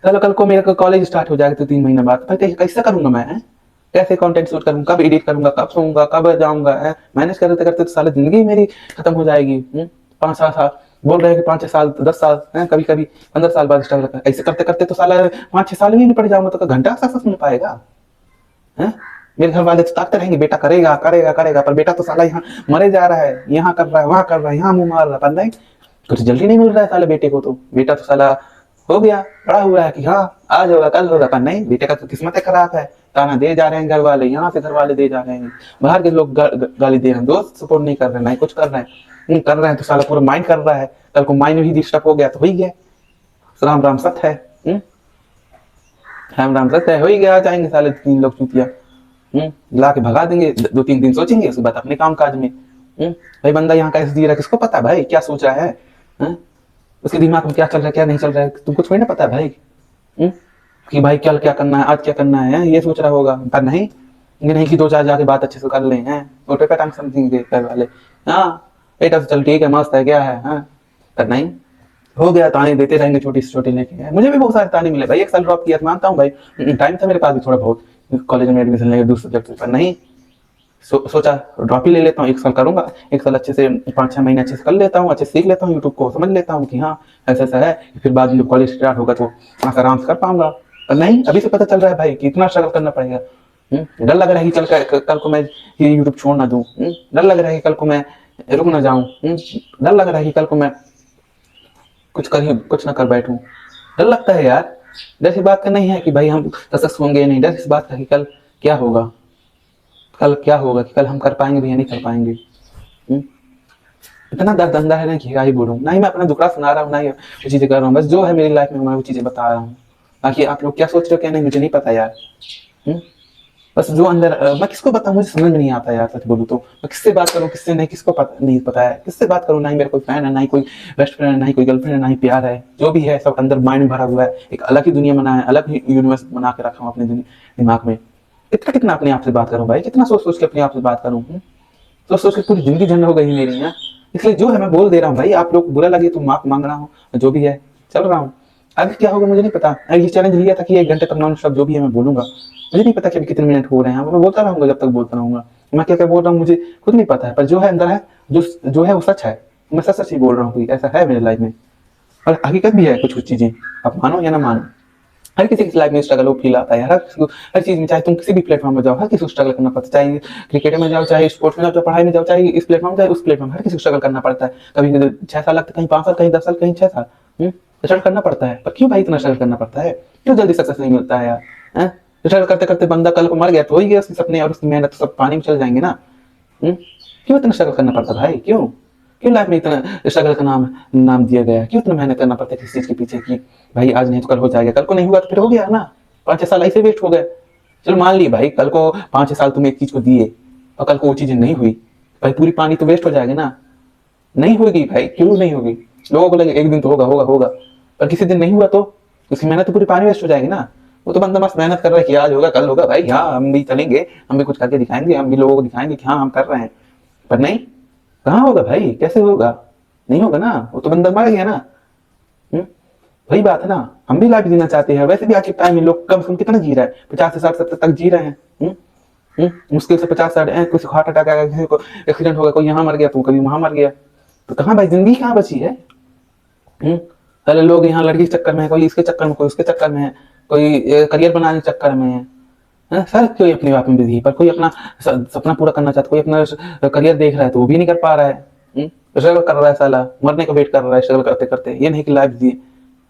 चलो कल को मेरा कॉलेज स्टार्ट हो जाएगा तो 3 महीने बाद, फिर कैसे करूंगा मैं? कैसे कंटेंट शूट करूंगा, कब एडिट करूंगा, कब सोऊंगा, कब जाऊंगा? मैनेज करते करते तो सारी जिंदगी मेरी खत्म हो जाएगी। 5-7 साल बोल रहे हैं कि 5-6 साल 10 साल, कभी कभी 15 साल बाद स्ट्रगल ऐसे करते करते तो साला 5-6 साल में निपट जाऊंगा, तो घंटा सक्सेस मिल पाएगा? मेरे घर वाले तो ताकते रहेंगे बेटा करेगा करेगा करेगा, पर बेटा तो साला यहाँ मरे जा रहा है, यहाँ कर रहा है, वहां कर रहा है, यहाँ मुंह मार रहा है, पर नहीं, कुछ जल्दी नहीं मिल रहा है साले बेटे को। तो बेटा तो साला हो गया, बड़ा हुआ है कि हाँ आज होगा कल होगा, पर नहीं, बेटे का तो किस्मत खराब है। ताना दे जा रहे हैं घर वाले, यहाँ से घर वाले दे जा रहे हैं, बाहर के लोग गाली दे रहे हैं, दोस्त सपोर्ट नहीं कर रहे हैं, नहीं कुछ कर रहे हैं। कर रहे हैं तो साला पूरा माइंड कर रहा है, कल को माइंड भी डिस्टर्ब हो गया तो हो ही गया। राम राम सत्य है, राम राम सत्य है, हो ही गया। जाएंगे साले 3 लोग चूतिया, ला के भगा देंगे। 2-3 दिन सोचेंगे, उसके बाद अपने काम काज में। भाई बंदा यहाँ कैसे जी रहा है किसको पता भाई, क्या सोच रहा है? उसके दिमाग में क्या चल रहा है क्या नहीं चल रहा है तुमको थोड़ी ना पता भाई। कि भाई कल क्या करना है, आज क्या करना है, ये सोच रहा होगा। पर नहीं, ये नहीं कि 2-4 जाके बात अच्छे से कर ले हैं, छोटे पे टाइम समझेंगे घर वाले। हाँ बेटा तो चल ठीक है, मस्त है, क्या है? पर नहीं, हो गया, ताने देते रहेंगे छोटी से छोटी लेके। मुझे भी बहुत सारे ताने मिले भाई, 1 साल ड्रॉप किया, मानता हूँ भाई, टाइम था मेरे पास भी थोड़ा बहुत कॉलेज में एडमिशन लेंगे दूसरे सब्जेक्ट पर नहीं, सोचा ड्रॉप ही ले लेता हूँ, 1 साल करूंगा, 1 साल अच्छे से 5-6 महीने अच्छे से कर लेता हूँ, अच्छे से सीख लेता हूँ, यूट्यूब को समझ लेता हूँ कि हाँ ऐसा ऐसा है, फिर बाद में जब कॉलेज स्टार्ट होगा तो आराम से कर पाऊंगा। पर नहीं, अभी से पता चल रहा है भाई कि इतना स्ट्रगल करना पड़ेगा। डर लग रहा है कि कल को मैं ये यूट्यूब छोड़ ना दूं, डर लग रहा है कि कल को मैं रुक ना जाऊं, डर लग रहा है कि कल को मैं कुछ ना कर बैठूं। डर लगता है यार। डर इस बात का नहीं है कि भाई हम सक्सेस होंगे नहीं, डर इस बात का कि कल क्या होगा कि कल हम कर पाएंगे भी या नहीं कर पाएंगे। इतना दर्द अंदर है ना कि क्या ही बोलूँ, ना ही मैं अपना दुखड़ा सुना रहा हूँ, ना ही वो चीज़ें कर रहा हूँ, बस जो है मेरी लाइफ में मैं वो चीज़ें बता रहा हूँ। बाकी आप लोग क्या सोच रहे हो क्या नहीं मुझे नहीं पता यार। हम्म? बस जो अंदर मैं किसको बताऊँ, मुझे समझ में नहीं आता यार, सच बोलूँ तो मैं किससे बात करूँ किससे नहीं, किसको पता नहीं पता है किससे बात करूँ, ना ही मेरा कोई फैन है, ना ही कोई बेस्ट फ्रेंड है, ना ही कोई गर्लफ्रेंड है, ना ही प्यार है, जो भी है सब अंदर माइंड भरा हुआ है, एक अलग ही दुनिया बना है, अलग ही यूनिवर्स बना के रखा हूँ अपने दिमाग में। कितना कितना अपने आप से बात करूँ भाई, कितना सोच सोच के अपने आप से बात करूँ। सोच सोच के पूरी जिंदगी झंड हो गई मेरी है। इसलिए जो है मैं बोल दे रहा हूँ भाई, आप लोग बुरा लगे तो माफ मांग रहा हूँ, जो भी है चल रहा हूँ। आगे क्या होगा मुझे नहीं पता, ये चैलेंज लिया था कि 1 घंटे तक नॉन स्टॉप जो भी है मैं बोलूंगा, मुझे नहीं पता कि अभी कितने मिनट हो रहे हैं, मैं बोलता रहूंगा जब तक बोलता रहूंगा। मैं क्या क्या बोल रहा हूँ मुझे खुद नहीं पता है, पर जो है अंदर है, जो है वो सच है, मैं सच सच ही बोल रहा हूँ, ऐसा है मेरी लाइफ में। और हकीकत भी है कुछ कुछ चीजें, आप मानो या ना मानो, हर किसी की लाइफ में स्ट्रगल वो फील आता है, हर चीज में, चाहे तुम किसी भी प्लेटफॉर्म में जाओ हर किसी को स्ट्रगल करना पड़ता है, चाहे क्रिकेट में जाओ, चाहे स्पोर्ट्स में जाओ, चाहे पढ़ाई में जाओ, चाहे इस प्लेटफॉर्म चाहे उस प्लेटफॉर्म, हर किसी को स्ट्रगल करना पड़ता है। कभी 6 साल लगते, कहीं 5 साल, कहीं 10 साल, कहीं 6 साल। स्ट्रगल करना पड़ता है, पर क्यों भाई इतना स्ट्रगल करना पड़ता है, क्यों जल्दी सक्सेस नहीं मिलता है यार। स्ट्रगल करते करते बंदा कल को मर गया तो हो ही गया, उसके सपने और उसकी मेहनत सब पानी में चल जाएंगे ना। क्यों इतना स्ट्रगल करना पड़ता भाई, क्यों क्यों लाइफ में इतना स्ट्रगल का नाम नाम दिया गया, क्यों इतना मेहनत करना पड़ता है किसी चीज के पीछे की भाई आज नहीं तो कल हो जाएगा, कल को नहीं हुआ तो फिर हो गया ना, 5-6 साल ऐसे वेस्ट हो गए। चलो मान ली भाई कल को 5-6 साल तुम एक चीज को दिए और कल को वो चीजें नहीं हुई, भाई पूरी पानी तो वेस्ट हो जाएगी ना, नहीं होगी भाई, क्यों नहीं होगी। लोगों को लगे एक दिन तो होगा होगा होगा, पर किसी दिन नहीं हुआ तो उसकी मेहनत तो पूरी पानी वेस्ट हो जाएगी ना। वो तो बंदा मस्त मेहनत कर रहा है कि आज होगा कल होगा, भाई हाँ हम भी चलेंगे, हम भी कुछ करके दिखाएंगे, हम भी लोगों को दिखाएंगे कि हाँ हम कर रहे हैं, पर नहीं, कहाँ होगा भाई, कैसे होगा, नहीं होगा ना, वो तो बंदा मर गया ना। हम्म? वही बात है ना, हम भी लाइफ जीना चाहते हैं, वैसे भी आज के टाइम में लोग कम से कम कितना जी रहा है, 50 से 60 70 तक जी रहे हैं। मुश्किल से 50-60, किसी को हार्ट अटैक आ गया, किसी को एक्सीडेंट हो गया, कोई यहाँ मर गया तो कभी वहां मर गया, तो कहाँ भाई जिंदगी कहाँ बची है। पहले लोग यहाँ लड़की के चक्कर में है, कोई इसके चक्कर में, कोई उसके चक्कर में है, कोई करियर बनाने के चक्कर में है, सर कोई अपनी बात में बिजी है, पर कोई अपना सपना पूरा करना चाहता है, कोई अपना करियर देख रहा है तो वो भी नहीं कर पा रहा है। स्ट्रगल कर रहा है साला, मरने का वेट कर रहा है स्ट्रगल करते करते, ये नहीं कि लाइफ जिए।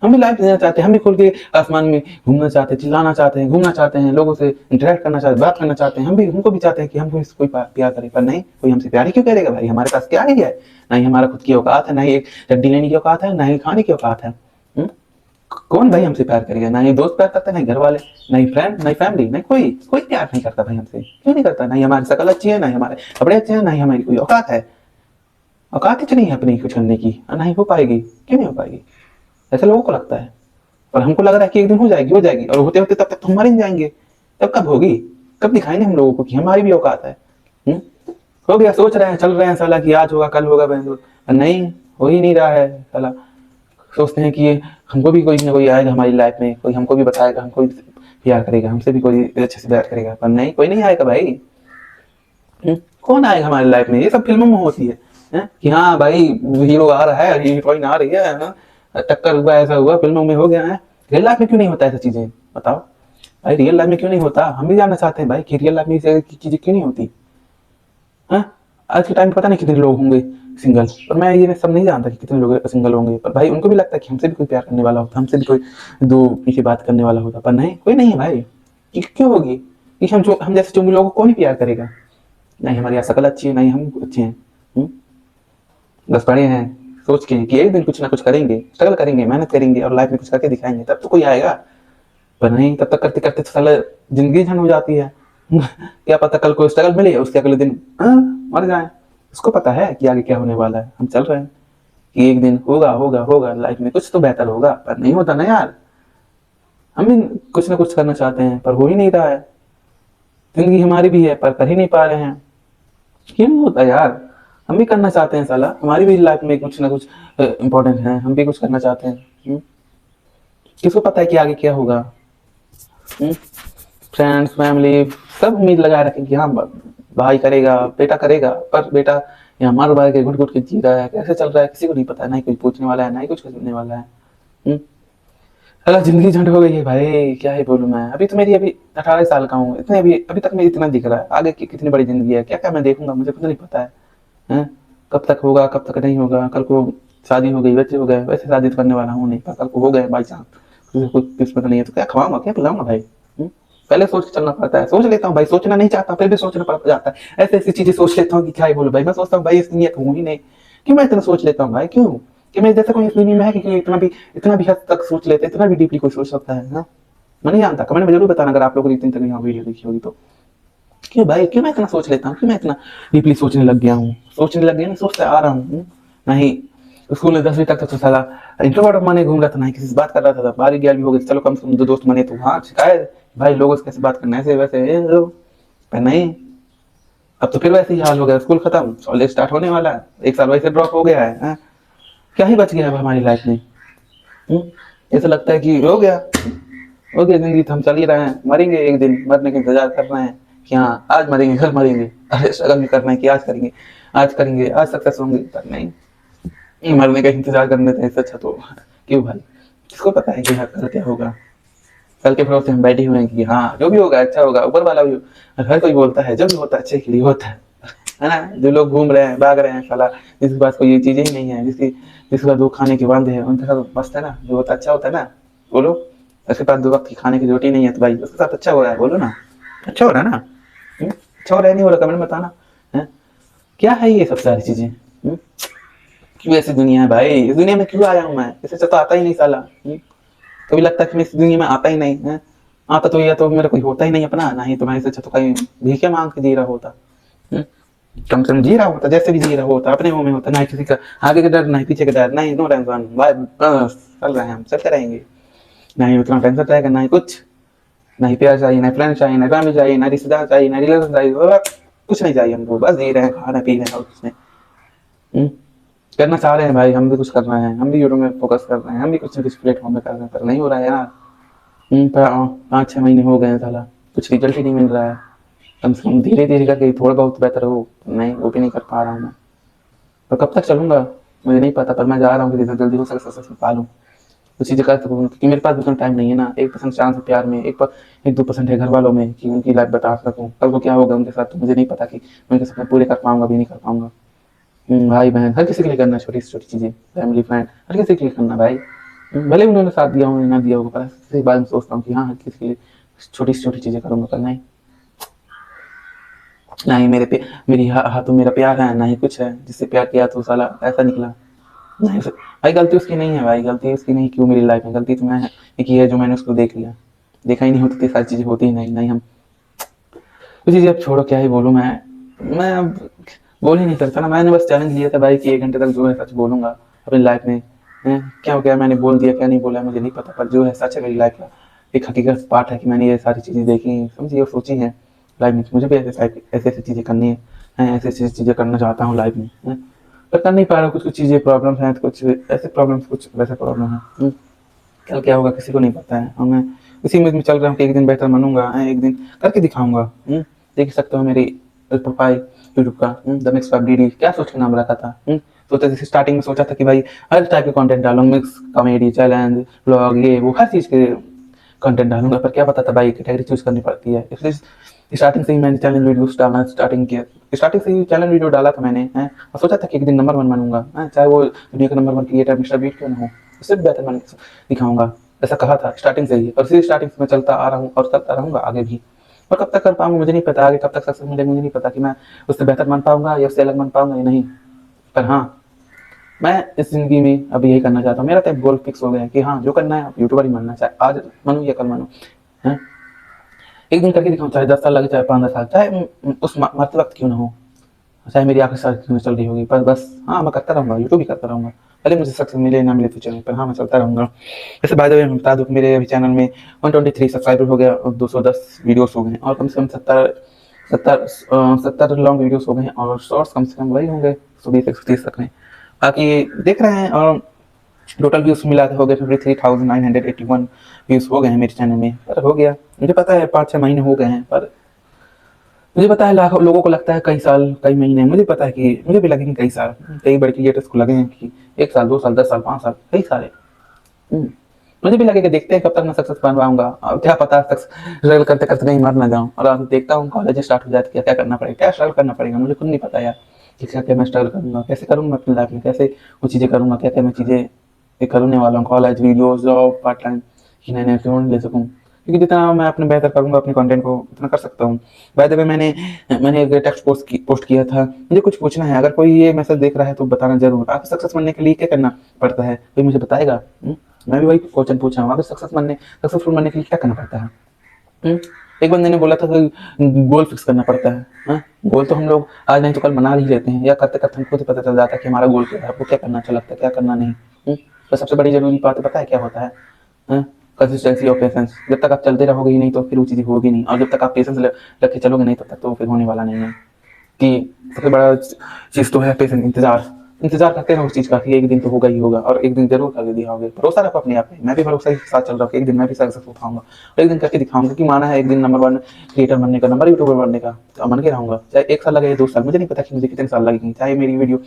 हम भी लाइफ जीना चाहते हैं, हम भी खुल के आसमान में घूमना चाहते हैं, चिल्लाना चाहते हैं, घूमना चाहते हैं, लोगों से इंटरेक्ट करना चाहते हैं, बात करना चाहते हैं, हम भी हमको भी चाहते हैं कि हमको कोई प्यार करे, पर नहीं, कोई हमसे प्यार ही क्यों करेगा भाई, हमारे पास क्या ही है, ना ही हमारा खुद की औकात है, ना ही एक चड्डी लेने की औकात है, ना ही खाने की औकात है। कौन भाई हमसे प्यार करेगा, ना ही दोस्त प्यार करते, ना ही घर वाले, ना ही फ्रेंड, ना ही फैमिली, नहीं कोई कोई प्यार नहीं करता भाई हमसे, क्यों नहीं करता, ना ही हमारी शकल अच्छी है, ना ही हमारे कपड़े अच्छे हैं, ना ही हमारी कोई औकात है, औकात ही नहीं है अपनी कुछ करने की, ना ही हो पाएगी, क्यों नहीं हो पाएगी, ऐसा लोगों को लगता है। और हमको लग रहा है कि एक दिन हो जाएगी, और होते होते तब तक तो मर ही जाएंगे, तब कब होगी, कब दिखाएंगे हम लोगों को कि हमारी भी औकात है। हो गया, सोच रहे हैं चल रहे हैं साला कि आज होगा कल होगा, नहीं हो ही नहीं रहा है साला। सोचते हैं कि हमको भी कोई ना कोई आएगा हमारी लाइफ में, कोई हमको भी बताएगा, हमको भी प्यार करेगा, हमसे भी कोई अच्छे से प्यार करेगा, पर नहीं, कोई नहीं आएगा भाई। कौन आएगा हमारी लाइफ में, ये सब फिल्मों में होती है कि हाँ भाई हीरो आ रहा है, हीरोइन आ रही है, टक्कर हुआ, ऐसा हुआ, फिल्मों में हो गया है। रियल लाइफ में क्यों नहीं होता ऐसा चीजें, बताओ भाई, रियल लाइफ में क्यों नहीं होता, हम भी जानना चाहते हैं भाई कि रियल लाइफ में चीजें क्यों नहीं होती। आज के टाइम में पता नहीं कितने लोग होंगे सिंगल, पर मैं ये सब नहीं जानता कि कितने लोग सिंगल होंगे, पर भाई उनको भी लगता है कि हमसे भी कोई प्यार करने वाला होता, हमसे भी कोई दो पीछे बात करने वाला होता, पर नहीं, कोई नहीं है भाई। क्यों होगी, कि हम जैसे जो लोगों को कौन ही प्यार करेगा, नहीं हमारी शकल अच्छी है, नहीं हम अच्छे हैं, बस पढ़े हैं सोच के कि एक दिन कुछ ना कुछ करेंगे, स्ट्रगल करेंगे, मेहनत करेंगे और लाइफ में कुछ करके दिखाएंगे, तब तो कोई आएगा, पर नहीं, तब तक करते करते तो साला जिंदगी झंड हो जाती है। क्या पता कल को स्ट्रगल मिले, उसके अगले दिन मर जाए, उसको पता है कि आगे क्या होने वाला है, हम चल रहे हैं कि एक दिन होगा होगा होगा, लाइफ में कुछ तो बेहतर होगा, पर नहीं होता ना यार। हम भी कुछ ना कुछ करना चाहते हैं पर हो ही नहीं रहा है, जिंदगी हमारी भी है पर कर ही नहीं पा रहे हैं, क्यों नहीं होता यार। हम भी करना चाहते हैं साला, हमारी भी लाइफ में कुछ ना कुछ इम्पोर्टेंट है, हम भी कुछ करना चाहते हैं। किसको पता है कि आगे क्या होगा। फ्रेंड्स फैमिली सब उम्मीद लगाए रखें कि हाँ भाई करेगा, बेटा करेगा, पर बेटा यहाँ मर भाई के घुट घुट के जी रहा है, कैसे चल रहा है किसी को नहीं पता, ना ही कुछ पूछने वाला है, ना ही कुछ करने वाला है। अगर जिंदगी झंड हो गई है भाई, क्या ही बोलूं मैं, अभी तो मेरी अभी 18 साल का हूँ, इतने अभी तक मेरी इतना दिख रहा है, आगे की कितनी बड़ी जिंदगी है, क्या क्या मैं देखूंगा मुझे खुद नहीं पता है। कब तक होगा कब तक नहीं होगा, कल को शादी हो गई, बच्चे हो गए, वैसे शादी तो करने वाला हूँ नहीं, पर कल को हो गए बाई चांस, कुछ किस्मत नहीं है तो क्या खवाऊंगा, क्या पिलाऊंगा भाई। पहले सोच के चलना पड़ता है, सोच लेता हूँ भाई, सोचना नहीं चाहता फिर भी सोचना पड़ जाता है, ऐसी ऐसी चीजें सोच लेता हूँ कि क्या ही बोलूं भाई, मैं सोचता हूँ भाई इस दुनिया को हूँ ही नहीं, क्यों मैं इतना सोच लेता हूँ भाई, क्यों? कि मेरे जैसा कोई इस दुनिया में है कि इतना भी हद तक सोच लेते, इतना भी डीपली कोई सोच सकता है ना? मैं नहीं जानता, कमेंट में जरूर बताना अगर आप लोगों ने इतनी तक यहाँ वीडियो देखी होगी तो। क्यों भाई, क्यों मैं इतना सोच लेता हूँ, क्यों मैं इतना डीपली सोचने लग गया हूँ, सोचते आ रहा हूँ। नहीं स्कूल में 10वीं तक तो साला इंट्रोवर्ट माने घूम रहा था, नहीं किसी से बात कर रहा था, 12वीं 11वीं हो गई, चलो कम से कम 2 दोस्त बने तो हाँ शिकायत भाई लोगों से कैसे बात करना है, ऐसे वैसे पर नहीं, अब तो फिर वैसे ही हाल हो गया, स्कूल खत्म, कॉलेज स्टार्ट होने वाला है, 1 साल वैसे ड्रॉप हो गया है। क्या ही बच गया है हमारी लाइफ में? ऐसा लगता है कि हो गया जिंदगी, तो हम चल ही रहे हैं, मरेंगे एक दिन, मरने का इंतजार कर रहे हैं कि हाँ आज मरेंगे, कल मरेंगे, अरे स्ट्रगल भी करना है कि आज सक्सेस होंगे, पर नहीं मरने का इंतजार करने से अच्छा तो क्यों भाई, किसको पता है कि हाँ कल क्या होगा? कल के भरोसे हम बैठे हुए हैं कि हाँ जो भी होगा अच्छा होगा, ऊपर वाला भी हर कोई बोलता है जब भी होता है अच्छे के लिए होता है ना? जो लोग घूम रहे हैं भाग रहे हैं साला, जिसके पास कोई ये चीजें ही नहीं है, जिसके पास 2 खाने के वांदे हैं, उनके साथ मस्त है ना, जो होता अच्छा होता है ना, बोलो। उसके पास 2 वक्त की खाने की रोटी नहीं है तो भाई उसके साथ अच्छा हो रहा है, बोलो ना, अच्छा हो रहा है ना? अच्छा हो रहा है नहीं हो रहा, कमेंट में बताना है? क्या है ये सब सारी चीजें? क्यों ऐसी दुनिया है भाई, इस दुनिया में क्यों आया हूँ मैं? इससे तो आता ही नहीं साला। कभी लगता है कि मैं इस दुनिया में आता ही नहीं है, आता तो या तो मेरा कोई होता ही नहीं अपना, ना ही तो मैं इससे अच्छा तो कहीं भीखे मांग के जी रहा होता। कम से कम जी रहा होता, जैसे भी जी रहा होता, अपने मुंह में होता, ना किसी का आगे का डर, ना पीछे का डर, नहीं नो टेंशन भाई, बस चल रहे हैं हम, चलते रहेंगे, ना ही उतना टेंशन रहेगा, ना ही कुछ, ना ही प्यार चाहिए, ना फ्रेंड चाहिए, ना फैमिली चाहिए, ना रिश्तेदार चाहिए, ना रिलेशन चाहिए, कुछ नहीं चाहिए हमको, बस जी रहे हैं, खा रहे पी रहे हैं और कुछ नहीं। करना चाह रहे हैं भाई, हम भी कुछ कर रहे हैं, हम भी यूट्यूब में फोकस कर रहे हैं, हम भी कुछ न कुछ प्लेटफॉर्म में कर रहे हैं, पर नहीं हो रहा है यार। 5-6 महीने हो गए हैं साला, कुछ रिजल्ट ही नहीं मिल रहा है, कम से कम धीरे धीरे करके थोड़ा बहुत बेहतर हो, नहीं वो भी नहीं कर पा रहा हूँ मैं। और कब तक चलूंगा मुझे नहीं पता, पर मैं जा रहा हूँ कि जितना जल्दी हो सके सक्सेस पा लूँ, कुछ चीज़ें कर सकूँ, क्योंकि मेरे पास उतना टाइम नहीं है ना। 1% चांस है प्यार में, 1-2% है घर वालों में कि उनकी लाइफ बता सकूँ, कल को क्या होगा उनके साथ तो मुझे नहीं पता कि मैं उनके सपने पूरे कर पाऊंगा भी नहीं कर पाऊंगा। भाई बहन हर किसी के लिए करना, छोटी से छोटी चीज़ें, फैमिली फ्रेंड हर किसी के लिए करना भाई। भले उन्होंने साथ दिया हो ना दिया होगा, पर इसी बारे में सोचता हूँ कि हाँ हर किसी के लिए छोटी से छोटी चीज़ें करूँगा, पर नहीं, ना ही मेरी हाथों मेरा प्यार है, ना ही कुछ है, जिससे प्यार किया तो साला ऐसा निकला। नहीं भाई गलती उसकी नहीं है भाई, गलती उसकी नहीं, क्यों मेरी लाइफ में गलती तो मैं की है जो मैंने उसको देख लिया, देखा ही नहीं होती सारी चीज़ें होती ही नहीं, नहीं हम कुछ चीज़ें अब छोड़ो, क्या ही बोलूँ मैं अब बोल ही नहीं सकता ना। मैंने बस चैलेंज लिया था भाई कि 1 घंटे तक जो है सच बोलूंगा अपनी लाइफ में। क्या हो गया, मैंने बोल दिया, क्या नहीं बोला मुझे नहीं पता, पर जो है सच है मेरी लाइफ का, एक हकीकत पार्ट है कि मैंने ये सारी चीज़ें देखी समझी और सोची हैं लाइफ में, मुझे भी ऐसे ऐसे चीज़ें करनी है, ऐसे ऐसी चीज़ें करना चाहता हूँ लाइफ में, पर कर नहीं पा रहा हूँ। कुछ कुछ चीज़ें प्रॉब्लम हैं, तो कुछ ऐसे प्रॉब्लम्स, कुछ वैसे प्रॉब्लम है। कल क्या होगा किसी को नहीं पता है, और मैं इसी में चल रहा हूँ कि एक दिन बेहतर बनूंगा, एक दिन करके दिखाऊंगा। देख सकते हो मेरी प्रोफाइल यूट्यूब का, द मिक्स ऑफ डीडी, क्या सोच के नाम रखा था। सोचा जैसे स्टार्टिंग में सोचा था कि भाई हर टाइप के कंटेंट डालूंगा, मिक्स कॉमेडी चैलेंज ब्लॉग ये वो हर चीज़ के कंटेंट डालूंगा, पर क्या पता था भाई कैटेगरी चूज करनी पड़ती है, इसलिए स्टार्टिंग से ही मैंने चैलेंज वीडियोस डालना स्टार्टिंग से ही चैलेंज वीडियो डाला था मैंने, और सोचा था कि एक दिन नंबर 1 बनूंगा, चाहे वो दुनिया का नंबर 1 क्रिएटर मिस्टर बीट क्यों ना हो, उससे भी बेहतर मैं दिखाऊंगा, ऐसा कहा था स्टार्टिंग से ही, और इसी स्टार्टिंग से मैं चलता आ रहा हूँ और चलता रहूंगा आगे भी। और कब तक कर पाऊंगा मुझे नहीं पता, आगे कब तक सक्सेस मिलेगा मुझे नहीं पता, कि मैं उससे बेहतर बन पाऊंगा या उससे अलग बन पाऊंगा या नहीं, पर हाँ मैं इस जिंदगी में अभी यही करना चाहता हूँ। मेरा तो गोल फिक्स हो गया है कि हाँ जो करना है आप यूट्यूबर ही बनना, चाहे आज बनूँ या कल बनूँ, एक दिन करके दिखाऊँ, चाहे 10 साल लगे, चाहे 5-10 साल, चाहे उस मरते वक्त क्यों ना हो, चाहे मेरी आखिरी साल क्यों चल रही होगी, पर बस हाँ मैं करता रहूँगा, यूट्यूब भी करता रहूँगा, भले मुझे सक्सेस मिले ना मिले फ्यूचर में, पर हाँ मैं चलता रहूँगा। वैसे बाय द वे मैं बता दूँ कि मेरे अभी चैनल में 123 सब्सक्राइबर हो गया और 210 वीडियोस हो गए, और कम से कम 70 लॉन्ग वीडियोस हो गए, और शॉर्ट्स कम से कम वही होंगे 120-130 तक में। बाकी देख रहे हैं, और टोटल व्यूज मिला के हो गए 53,981 व्यूज हो गए हैं मेरे चैनल में, पर हो गया, मुझे पता है 5-6 महीने हो गए हैं, पर मुझे पता है लाखों लोगों को लगता है कई साल कई महीने, मुझे पता है कि मुझे भी लगेंगे कई साल, कई बड़े क्रिएटर्स को लगे हैं कि 1 साल 2 साल 10 साल 5 साल कई सारे, मुझे भी लगेगा, देखते हैं कब तक मैं सक्सेस बन पाऊंगा, और क्या पता स्ट्रगल करते करते कहीं मर ना जाऊं, और अब देखता हूँ कॉलेज स्टार्ट हो जाए तो क्या क्या करना पड़ेगा, क्या स्ट्रगल करना पड़ेगा मुझे खुद नहीं पता यार, कि क्या क्या मैं स्ट्रगल करूंगा, कैसे करूंगा अपनी लाइफ में, कैसे वो चीज़ें करूंगा, क्या क्या मैं चीज़ें करने वाला हूँ, college videos job part time कि नए नए फ़ोन ले सकूँ, क्योंकि जितना मैं अपने बेहतर करूंगा अपने कंटेंट को उतना कर सकता हूँ। बाय द वे मैंने एक टेक्स्ट पोस्ट किया था, मुझे कुछ पूछना है, अगर कोई ये मैसेज देख रहा है तो बताना जरूर। आप सक्सेस बनने के लिए क्या करना पड़ता है, कोई मुझे बताएगा? मैं भी वही क्वेश्चन पूछा हूँ, अगर सक्सेसफुल बनने के लिए क्या करना पड़ता है? हम्म? एक बंदे ने बोला था कि गोल फिक्स करना पड़ता है। हाँ? गोल तो हम लोग आज नहीं तो कल बना ही लेते हैं, या करते करते हमको तो पता चल जाता है कि हमारा गोल क्या है, आपको क्या करना अच्छा लगता है, क्या करना नहीं। तो सबसे बड़ी जरूरी बात पता है क्या होता है? कंसिस्टेंसी और पेशेंस। जब तक आप चलते रहोगे ही नहीं तो फिर वो चीज़ें होगी नहीं, और जब तक आप पेशेंस रख के चलोगे नहीं तब तक तो फिर होने वाला नहीं है। कि सबसे बड़ा चीज़ तो है पेशेंस, इंतजार। इंतजार करते रहो उस चीज़ का कि एक दिन तो होगा ही होगा, और एक दिन जरूर करके दिखाओगे। भरोसा रखो अपने आप पे, मैं भी भरोसा के साथ चल रहा हूँ कि एक दिन मैं भी सक्सेस उठाऊंगा और एक दिन करके दिखाऊंगा। कि माना है एक दिन नंबर 1 क्रिएटर बनने का, नंबर यूट्यूबर बनने का, तो बन के रहूंगा। चाहे 1 साल लगे या 2 साल, मुझे नहीं पता कि मुझे कितने साल लगेंगे। चाहे मेरी वीडियो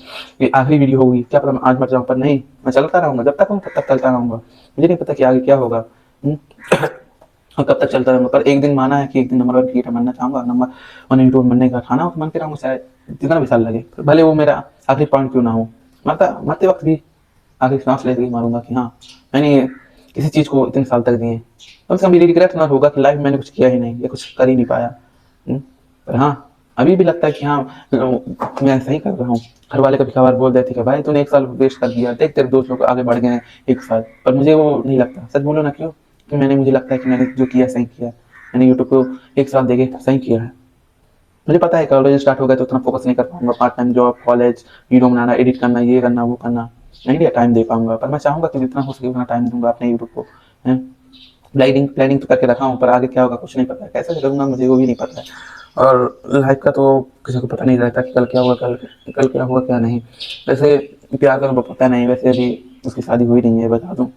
ये आखिरी वीडियो होगी, क्या पता मैं आज मर जाऊँ, पर नहीं, मैं चलता रहूंगा। जब तक हूँ तब तक चलता रहूंगा। मुझे नहीं पता कि आगे क्या होगा और कब तक चलता रहूंगा, पर एक दिन माना है कि एक दिन नंबर 1 क्रिएटर बनना चाहूंगा, नंबर 1 यूट्यूबर बनने का खाना मन के रहूंगा। चाहे जितना भी साल लगे, भले वो मेरा आखिरी पॉइंट क्यों ना हो। मरते वक्त भी आखिरी सांस लेते ही मारूंगा कि हाँ, मैंने किसी चीज़ को इतने साल तक दिए, कम से कम मेरी रिग्रेट ना होगा कि लाइफ में मैंने कुछ किया ही नहीं या कुछ कर ही नहीं पाया। पर हाँ, अभी भी लगता है कि हाँ, मैं सही कर रहा हूँ। घर वाले कभी कभार बोल देते कि भाई तूने 1 साल वेस्ट कर दिया, देख तेरे दोस्त लोग आगे बढ़ गए हैं 1 साल। पर मुझे वो नहीं लगता, सच बोलो ना, क्यों कि मुझे लगता है कि मैंने जो किया सही किया। मैंने यूट्यूब को 1 साल देके सही किया है। मुझे पता है कॉलेज स्टार्ट हो गया तो उतना फोकस नहीं कर पाऊंगा, part time job, college, video बनाना, एडिट करना, ये करना वो करना, नहीं दिया टाइम दे पाऊंगा। पर मैं चाहूंगा कि जितना हो सके उतना टाइम दूंगा अपने यूट्यूब को। प्लानिंग प्लानिंग तो करके रखा हूँ, पर आगे क्या होगा कुछ नहीं पता है, कैसे करूँगा मुझे वो भी नहीं पता है। और लाइफ का तो किसी को पता नहीं रहता कि कल क्या होगा, कल क्या होगा क्या नहीं। वैसे प्यार का तो पता नहीं, वैसे अभी उसकी शादी हुई नहीं है, बता दूँ।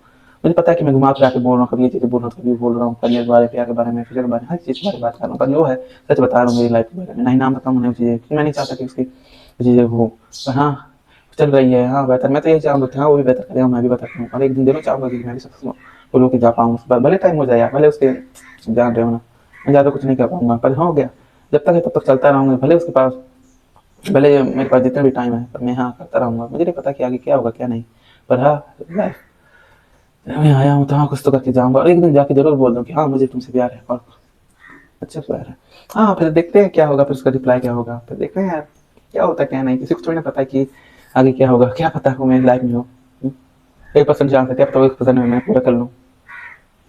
मुझे पता है कि मैं घुमा फिरा के बोल रहा हूँ, कभी ये चीज़ें बोल रहा हूँ, कभी बोल रहा हूँ करियर के बारे में, प्यार के बारे में, फ्यूचर के बारे में, हर चीज़ के बारे में बात कर रहा हूँ। पर जो है सच बता रहा हूँ मेरी लाइफ के बारे में, नहीं नाम बताऊँ नहीं चीज़ें, मैं नहीं चाहता कि उसकी चीज़ें हो। पर हाँ, चल रही है। हाँ, बेहतर मैं तो यही चाहूँगा कि हाँ, वो भी बेहतर करेगा, मैं भी बेहतर करूँ, और एक दिन जरूर चाहूँगा कि मैं भी सक्सेस होके जा पाऊँ उस पर, भले टाइम हो जाए यार, भले उसके, जान रहे हो ना, मैं ज़्यादा कुछ नहीं कर पाऊँगा, पर हो गया। जब तक है तब तक चलता रहूँगा, भले उसके पास, भले मेरे पास जितना भी टाइम है, पर मैं हाँ करता रहूँगा। मुझे नहीं पता कि आगे क्या होगा क्या नहीं, पर हाँ, लाइफ मैं आया हूँ तो हाँ कुछ तो करके जाऊँगा, और एक दिन जाके जरूर बोल दूँ कि हाँ मुझे तुमसे प्यार है, और अच्छा प्यार है। हाँ, फिर देखते हैं क्या होगा, फिर उसका रिप्लाई क्या होगा, फिर देखते हैं यार क्या होता है क्या नहीं। किसी को थोड़ी ना पता है कि आगे क्या होगा, क्या पता हो मेरी लाइफ में हो। 1% चांस है, क्या पता 1% में मैं पूरा कर लूँ।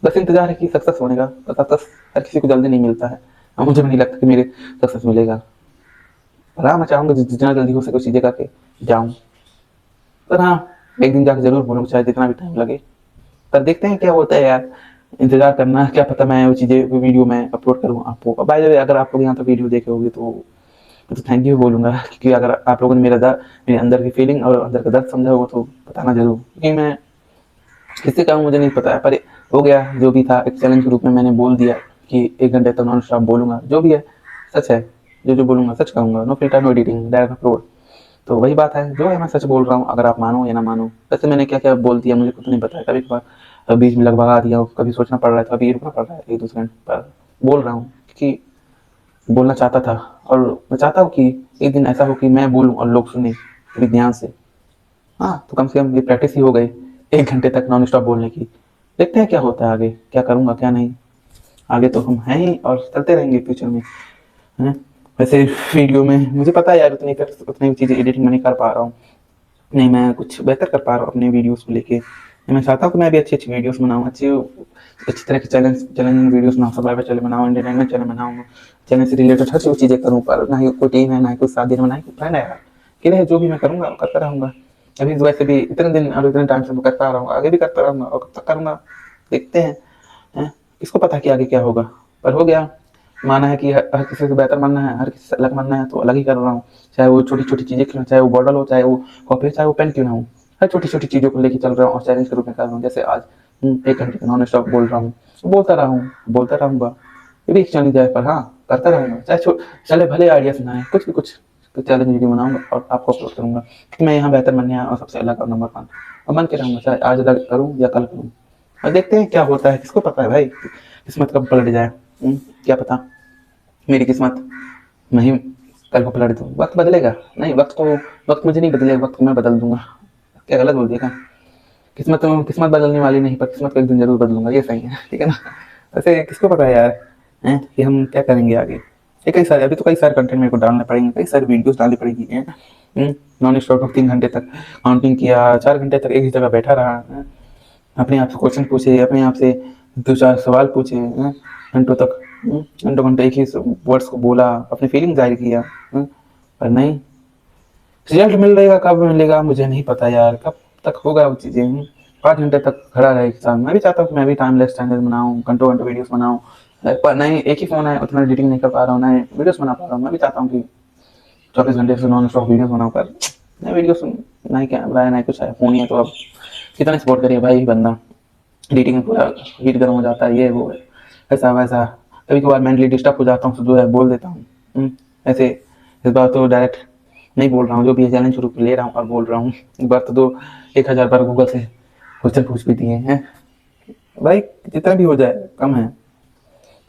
बस इंतजार है कि सक्सेस होने का, पर सक्सेस हर किसी को जल्दी नहीं मिलता है, और मुझे भी नहीं लगता कि मेरे सक्सेस मिलेगा। पर हाँ, मैं चाहूँगा जितना जल्दी हो सके उस चीज़ें करके जाऊँ। पर हाँ, एक दिन जाके ज़रूर बोलूँगा, चाहे जितना भी टाइम लगे। पर देखते हैं क्या होता है यार, इंतज़ार करना, क्या पता मैं वो चीज़ें वीडियो में अपलोड करूँ आपको। बाय द वे, अगर आप लोग यहाँ तक वीडियो देखे होंगे तो थैंक यू बोलूँगा, क्योंकि अगर आप लोगों ने मेरे अंदर की फीलिंग और अंदर का दर्द समझा होगा तो बताना ज़रूर। क्योंकि मैं किससे कहूँ मुझे नहीं पता है, पर हो गया जो भी था, एक चैलेंज के रूप में मैंने बोल दिया कि 1 घंटे तक नॉन स्टॉप बोलूँगा, जो भी है सच है। जो बोलूँगा सच कहूँगा, no filter, no editing, direct upload. तो वही बात है, जो है मैं सच बोल रहा हूँ, अगर आप मानो या ना मानो। वैसे मैंने क्या-क्या बोल दिया मुझे खुद नहीं पता है, कभी-कभार बीच में लगभगा दिया, कभी सोचना पड़ रहा है, कभी रुकना पड़ रहा है 1-2 सेकंड, पर बोल रहा हूँ क्योंकि बोलना चाहता था, और मैं चाहता हूँ कि एक दिन ऐसा हो कि मैं बोलूँ और लोग सुने मेरे ध्यान से। हाँ, तो कम से कम ये प्रैक्टिस ही हो गई 1 घंटे तक नॉन स्टॉप बोलने की। देखते हैं क्या होता है आगे, क्या करूँगा क्या नहीं। आगे तो हम हैं ही और चलते रहेंगे फ्यूचर में, हैं। वैसे वीडियो में मुझे पता है यार, उतनी चीज़ें एडिटिंग में नहीं कर पा रहा हूँ। नहीं, मैं कुछ बेहतर कर पा रहा हूँ अपने वीडियोज़ को लेके। मैं चाहता हूँ कि मैं भी अच्छी-अच्छी वीडियोज़ बनाऊँ, अच्छी तरह की चैलेंजिंग वीडियोज़ बनाऊँ, सर्वाइवल चैनल बनाऊँ, एंटरटेनमेंट चैनल बनाऊँ, चैनल से रिलेटेड हर चीज़ें करूँ, पर ना ही कोई टीम है, ना ही कुछ शादी में, ना ही कोई प्लान है यार। अकेले जो भी मैं करूँगा, करता रहूँगा। अभी तो वैसे भी इतने दिन और इतने टाइम से मैं करता आ रहा हूँ, आगे भी करता रहूँगा, और कब तक करूँगा, देखते हैं, हैं। किसको पता कि आगे क्या होगा, पर हो गया। माना है कि हर किसी से बेहतर बनना है, हर किसी से अलग बनना है, तो अलग ही कर रहा हूँ। चाहे वो छोटी-छोटी चीज़ें क्यों, चाहे वो बॉटल हो, चाहे वो कॉफ़ी हो, चाहे वो पेन क्यों ना हो। हर छोटी-छोटी चीज़ों को लेके चल रहा हूँ और चैलेंज के रूप में कर रहा हूँ। जैसे आज 1 घंटे नॉन स्टॉप बोल रहा हूँ, बोलता रहा हूँ, बोलता रहूँगा। ये भी एक चैलेंज है, पर हाँ, करता रहूँगा। चाहे चले भले आइडियाज़ ना आए, कुछ तो चैलेंज वीडियो बनाऊँगा और आपको अपलोड करूँगा कि मैं यहाँ बेहतर बनने आया और सबसे अलग और नंबर 1 और बन के रहूँगा, चाहे आज अलग करूँ या कल करूँ। और देखते हैं क्या होता है, किसको पता है भाई, किस्मत कब पलट जाए। क्या पता मेरी किस्मत मैं ही कल को पलट दूँ। वक़्त बदलेगा? नहीं, वक़्त मुझे नहीं बदलेगा, वक़्त को मैं बदल दूँगा। क्या गलत बोल दिया क्या? किस्मत बदलने वाली नहीं, पर किस्मत को एक दिन ज़रूर बदलूँगा, ये सही है, ठीक है ना? वैसे किसको पता है यार हैं कि हम क्या करेंगे आगे। ये कई सारे, अभी तो कई सारे कंटेंट मेरे को डालने पड़ेंगे, कई सारी वीडियोस डालनी पड़ेगी हैं। नॉन स्टॉप 3 घंटे तक काउंटिंग किया, 4 घंटे तक एक ही जगह बैठा रहा हैं? अपने आप से क्वेश्चन पूछे, अपने आप से 2-4 सवाल पूछे हैं? घंटों तक घंटों घंटे एक ही वर्ड्स को बोला, अपनी फीलिंग जाहिर किया हैं? पर नहीं, रिजल्ट मिलेगा कब मिलेगा मुझे नहीं पता यार, कब तक होगा वो चीज़ें। 5 घंटे तक खड़ा रहे एग्जाम, मैं भी चाहता हूँ कि मैं भी टाइमलेस चैनल बनाऊँ, घंटों घंटों वीडियोस बनाऊँ, पर नहीं, एक ही फ़ोन है, उतना एडिटिंग नहीं कर पा रहा हूँ, नहीं वीडियोस बना पा रहा हूँ। मैं भी चाहता हूँ कि 24 घंटे से नॉन स्टॉप वीडियोस बनाऊँ, पर नहीं वीडियोस, नहीं कैमरा है, नहीं कुछ है, फ़ोन ही है, तो अब कितना सपोर्ट करिए भाई बंदा। एडिटिंग में पूरा हीट गर्म हो जाता है, ये वो है, ऐसा वैसा। कभी कभार मेंटली डिस्टर्ब हो जाता हूँ, तो जो है बोल देता हूँ। ऐसे इस बार तो डायरेक्ट नहीं बोल रहा हूँ, जो भी चैलेंज शुरू ले रहा हूँ और बोल रहा हूँ। एक बार तो 1000 बार गूगल से क्वेश्चन पूछ भी दिए हैं भाई, जितना भी हो जाए कम है,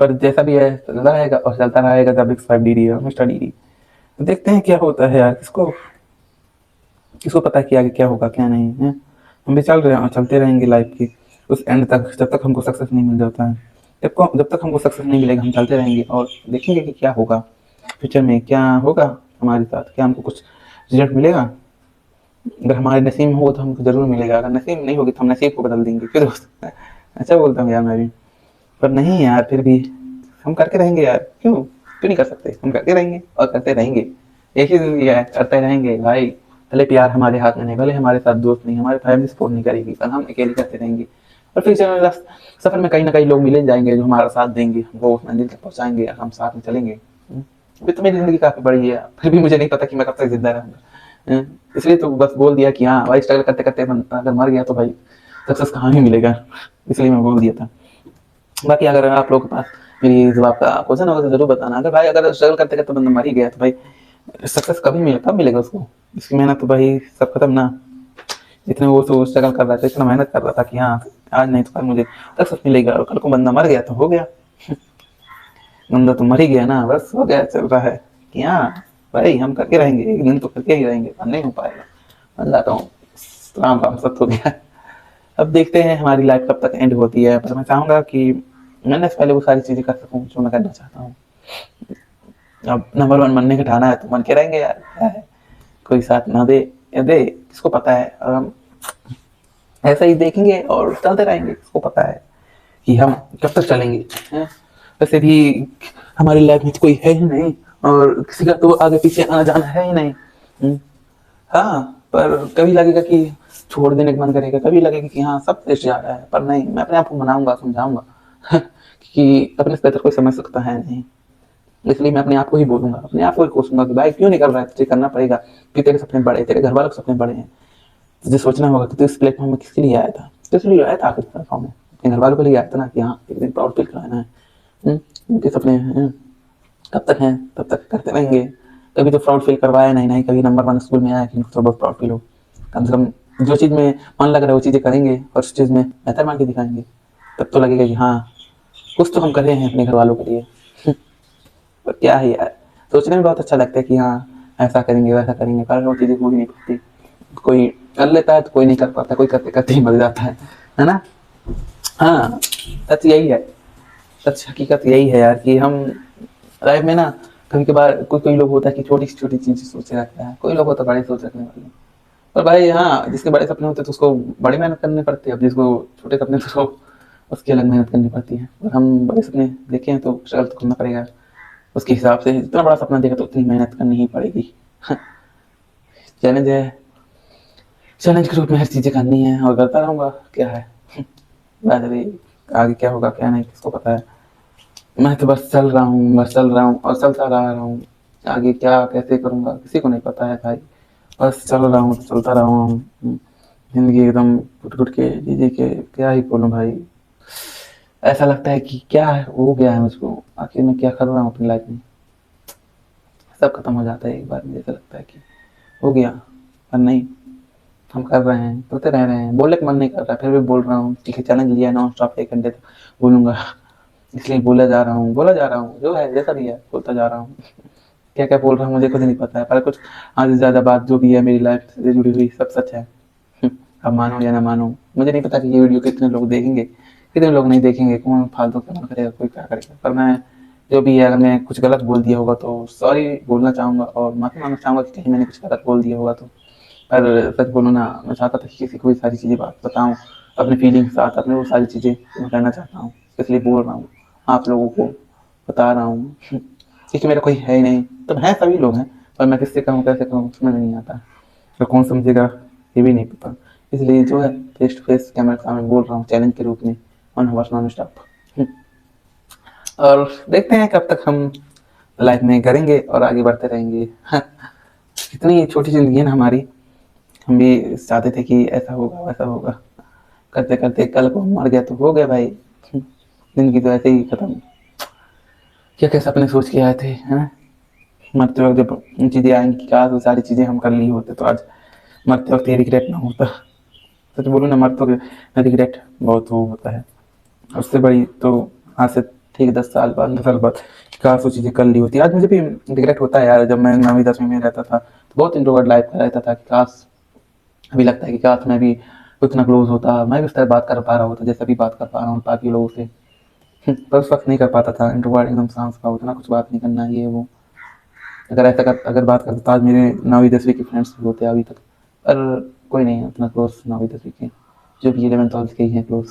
पर जैसा भी है चलता रहेगा और चलता रहेगा। जब X5DD और मिस्टर DD, देखते हैं क्या होता है यार, किसको किसको पता है कि आगे क्या होगा क्या नहीं है। हम भी चल रहे हैं और चलते रहेंगे लाइफ की उस एंड तक, जब तक हमको सक्सेस नहीं मिल जाता है। जब तक हमको सक्सेस नहीं मिलेगा, हम चलते रहेंगे और देखेंगे कि क्या होगा फ्यूचर में, क्या होगा हमारे साथ, क्या हमको कुछ रिजल्ट मिलेगा। अगर हमारे नसीब में हो तो हमको जरूर मिलेगा, अगर नसीब नहीं होगी तो हम नसीब को बदल देंगे फिर अच्छा बोलता हूँ यार मैं भी, पर नहीं यार, फिर भी हम करके रहेंगे यार, क्यों नहीं कर सकते, हम करते रहेंगे और करते रहेंगे। एक ही जिंदगी है, करते रहेंगे भाई। भले प्यार हमारे हाथ में नहीं, भले हमारे साथ दोस्त नहीं, हमारी फैमिली सपोर्ट नहीं करेगी, पर हम अकेले करते रहेंगे। और फिर सफर में कहीं ना कहीं लोग मिल जाएंगे जो हमारा साथ देंगे, हमको उस मंजिल तक पहुंचाएंगे, हम साथ में चलेंगे। अभी तो मेरी जिंदगी काफी बड़ी है, फिर भी मुझे नहीं पता कि मैं कब तक जिंदा रहूंगा। इसलिए तो बस बोल दिया कि हाँ भाई, स्ट्रगल करते करते अगर मर गया तो भाई सक्सेस कहाँ ही मिलेगा, इसलिए मैं बोल दिया था। बाकी अगर आप लोगों के पास मेरी जवाब का क्वेश्चन होगा तो जरूर बताना। अगर भाई अगर स्ट्रगल करते करते बंदा मर ही गया तो भाई सक्सेस कभी मिलेगा, कब मिलेगा उसको, इसकी मेहनत तो भाई सब खत्म ना। जितने वो तो स्ट्रगल कर रहा था, इतना मेहनत कर रहा था कि हाँ आज नहीं तो कल मुझे सक्सेस मिलेगा, और कल को बंदा मर गया तो हो गया, बंदा तो मर ही गया ना, बस हो गया, चल रहा है कि हाँ भाई हम करके रहेंगे, एक दिन तो करके ही रहेंगे, पर नहीं हो पाएगा, मान जाता हूँ। राम राम सत्य हो गया। अब देखते हैं हमारी लाइफ कब तक एंड होती है, पर मैं चाहूंगा कि मैंने पहले वो सारी चीजें कर सकूं जो मैं करना चाहता हूँ। अब नंबर 1 बनने का ठाना है तो बन के रहेंगे यार, क्या है, कोई साथ ना दे या दे किसको पता है। और हम ऐसा ही देखेंगे और चलते रहेंगे, किसको पता है कि हम कब तक चलेंगे हैं? वैसे भी हमारी लाइफ में कोई है ही नहीं, और किसी का तो आगे पीछे आना जाना है ही नहीं। हाँ, पर कभी लगेगा कि छोड़ देने का मन करेगा, कभी लगेगा कि हाँ सब कुछ जा रहा है, पर नहीं, मैं अपने आप को मनाऊंगा, समझाऊंगा कि अपने से बेहतर कोई समझ सकता है नहीं। इसलिए मैं अपने आप को ही बोलूंगा, अपने आप को ही कोसूंगा कि भाई क्यों नहीं कर रहा है, तुझे करना पड़ेगा, कि तेरे सपने बड़े, तेरे घर वालों के सपने बड़े हैं। तुझे सोचना होगा कि तू इस प्लेटफॉर्म में किसके लिए आया था, किस लिए आया था आखिर प्लेटफॉर्म में, अपने घर वालों के लिए आया था ना, कि हाँ एक दिन प्राउड फील कराना है। उनके सपने हैं, कब तक हैं तब तक करते रहेंगे। कभी तो प्राउड फील करवाया नहीं, नहीं कभी नंबर 1 स्कूल में आया कि तो बहुत प्राउड फील हो। कम से कम जो चीज़ में मन लग रहा है वो चीज़ें करेंगे और उस चीज़ में बेहतर मान के दिखाएंगे, तब तो लगेगा कि हाँ कुछ तो हम कर रहे हैं अपने घर वालों के लिए। पर क्या है यार, सोचने में बहुत अच्छा लगता है कि हाँ ऐसा करेंगे वैसा करेंगे, पर वो चीज़ें हो ही नहीं पाती। कोई कर लेता है तो कोई नहीं कर पाता, कोई करते करते ही मर जाता है ना। हाँ, सच यही है, सच हकीकत यही है यार कि हम लाइफ में ना कभी कभार कोई कोई लोग होता है कि छोटी सी छोटी चीजें सोचे रखता है, कोई लोग होता है बड़े सोच रखने वाले। पर भाई हाँ, जिसके बड़े सपने होते हैं तो उसको बड़ी मेहनत करनी पड़ती है, अब जिसको छोटे सपने तो उसको उसकी अलग मेहनत करनी पड़ती है। और हम बड़े सपने देखे हैं तो स्ट्रगल तो करना पड़ेगा, उसके हिसाब से जितना बड़ा सपना देखा तो उतनी मेहनत करनी ही पड़ेगी। चैलेंज है, चैलेंज के रूप में हर चीजें करनी है और करता रहूंगा, क्या है। बाद में आगे क्या होगा क्या नहीं किसको पता है। मैं तो बस चल रहा हूँ, बस चल रहा हूँ और चलता रह रहा हूँ। आगे क्या कैसे करूँगा किसी को नहीं पता है भाई, बस चल रहा हूँ चलता रहा हूँ। जिंदगी एकदम घुट घुट के जी जी के क्या ही बोलूँ भाई। ऐसा लगता है कि क्या हो गया है मुझको, आखिर में क्या कर रहा हूँ अपनी लाइफ में, सब खत्म हो जाता है एक बार में। जैसा लगता है कि हो गया, पर नहीं, हम कर रहे हैं, करते रह रहे हैं। बोलने का मन नहीं कर रहा फिर भी बोल रहा हूँ, ठीक है चैलेंज लिया नॉन स्टॉप 1 घंटे तक बोलूंगा, इसलिए बोला जा रहा हूँ, बोला जा रहा हूँ, जो है जैसा भी है बोलता जा रहा हूँ। क्या क्या बोल रहा हूँ मुझे खुद नहीं पता है, पर कुछ आधे से ज़्यादा बात जो भी है मेरी लाइफ से जुड़ी हुई सब सच है। अब मानो या ना मानो, मुझे नहीं पता कि ये वीडियो कितने लोग देखेंगे, कितने लोग नहीं देखेंगे, कौन फालतू कमेंट करेगा, कोई क्या करेगा। पर मैं जो भी है, अगर मैं कुछ गलत बोल दिया होगा तो सॉरी बोलना चाहूँगा और माफ़ी मांगना चाहूँगा कि कहीं मैंने कुछ गलत बोल दिया होगा तो। पर सच बोलूँ ना, मैं चाहता था कि किसी को भी सारी चीज़ें बात बताऊँ, अपने फीलिंग के साथ अपने वो सारी चीज़ें मैं करना चाहता हूँ, इसलिए बोल रहा हूँ आप लोगों को, बता रहा हूँ। क्योंकि मेरा कोई है ही नहीं, तो हैं सभी लोग हैं, पर मैं किससे कहूँ कैसे कहूँ समझ में नहीं आता, तो कौन समझेगा ये भी नहीं पता। इसलिए जो है फेस टू फेस कैमरे के सामने बोल रहा हूँ चैलेंज के रूप में, 1 आवर नॉन स्टॉप। और देखते हैं कब तक हम लाइफ में करेंगे और आगे बढ़ते रहेंगे। इतनी छोटी जिंदगी है ना हमारी, हम भी चाहते थे कि ऐसा होगा वैसा होगा, करते करते कल को मर गया तो हो गया भाई। जिंदगी तो ऐसे ही खत्म। क्या क्या सपने सोच के आए थे, हैं? मरते वक्त जब चीजें आएंगी, काश वो सारी चीजें हम कर लिए होते तो आज मरते वक्त ये रिग्रेट ना होता। सच बोलूँ ना, मरते वक्त रिग्रेट बहुत वो होता है। उससे बड़ी तो आज से ठीक 10 साल बाद, 10 साल बाद काश वो चीज़ें कर ली होती। आज मुझे भी रिग्रेट होता है यार, जब मैं 9वीं 10वीं में रहता था तो बहुत इंट्रोवर्ट लाइफ का रहता था कि काश, अभी लगता है कि काश मैं भी उतना क्लोज होता, मैं भी उस तरह बात कर पा रहा होता जैसे भी बात कर पा रहा हूँ बाकी लोगों से। पर उस वक्त नहीं कर पाता था, इंट्रोवर्ट एकदम शांत था, उतना कुछ बात नहीं करना ये वो। अगर बात करता तो आज मेरे 9वीं 10वीं के फ्रेंड्स भी होते अभी तक, पर कोई नहीं है उतना क्लोज 9वीं 10वीं के, जो भी 11 12 के ही हैं क्लोज।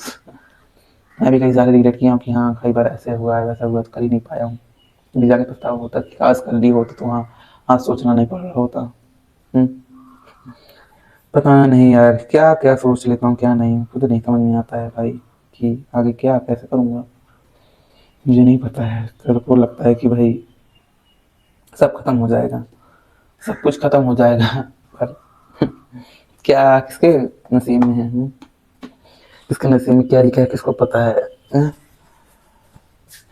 मैं भी कई सारे रिग्रेट किया हूँ कि हाँ कई बार ऐसे हुआ है वैसा हुआ तो कर ही नहीं पाया हूँ, अभी जाके पछतावा होता कि काश कर ली होता तो हाँ आज सोचना नहीं पड़ रहा होता। हम्म, पता नहीं यार क्या क्या सोच लेता हूँ क्या नहीं, खुद नहीं समझ में आता है भाई कि आगे क्या कैसे करूँगा, मुझे नहीं पता है। तेरे को लगता है कि भाई सब खत्म हो जाएगा, सब कुछ खत्म हो जाएगा, पर क्या किसके नसीब में है? किसके नसीब में क्या लिखा है किसको पता है, हैं?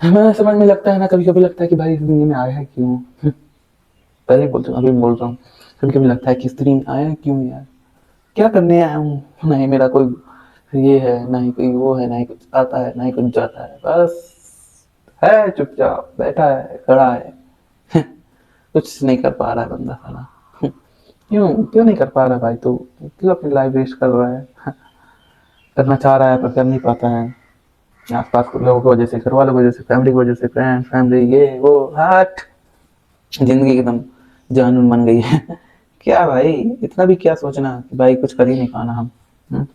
हमें समझ में लगता है ना, कभी कभी लगता है कि भाई इस दुनिया में आया है क्यों। पहले ही बोलता हूँ अभी भी बोल रहा हूँ, कभी कभी लगता है कि इस दुनिया में आया है क्यों यार, क्या करने आया हूँ। ना ही मेरा कोई ये है, ना ही कोई वो है, ना ही कुछ आता है ना ही कुछ जाता है, बस है चुपचाप बैठा है खड़ा है। कुछ नहीं कर पा रहा है बंदा साला। क्यों क्यों नहीं कर पा रहा भाई, तो क्यों अपनी लाइफ वेस्ट कर रहा है। करना चाह रहा है पर कर नहीं पाता है, आसपास के लोगों की वजह से, घर वालों की वजह से, फैमिली की वजह से, फ्रेंड फैमिली ये वो हट, जिंदगी एकदम जानून बन गई है। क्या भाई इतना भी क्या सोचना कि भाई कुछ कर ही नहीं पाना हम। हम्म?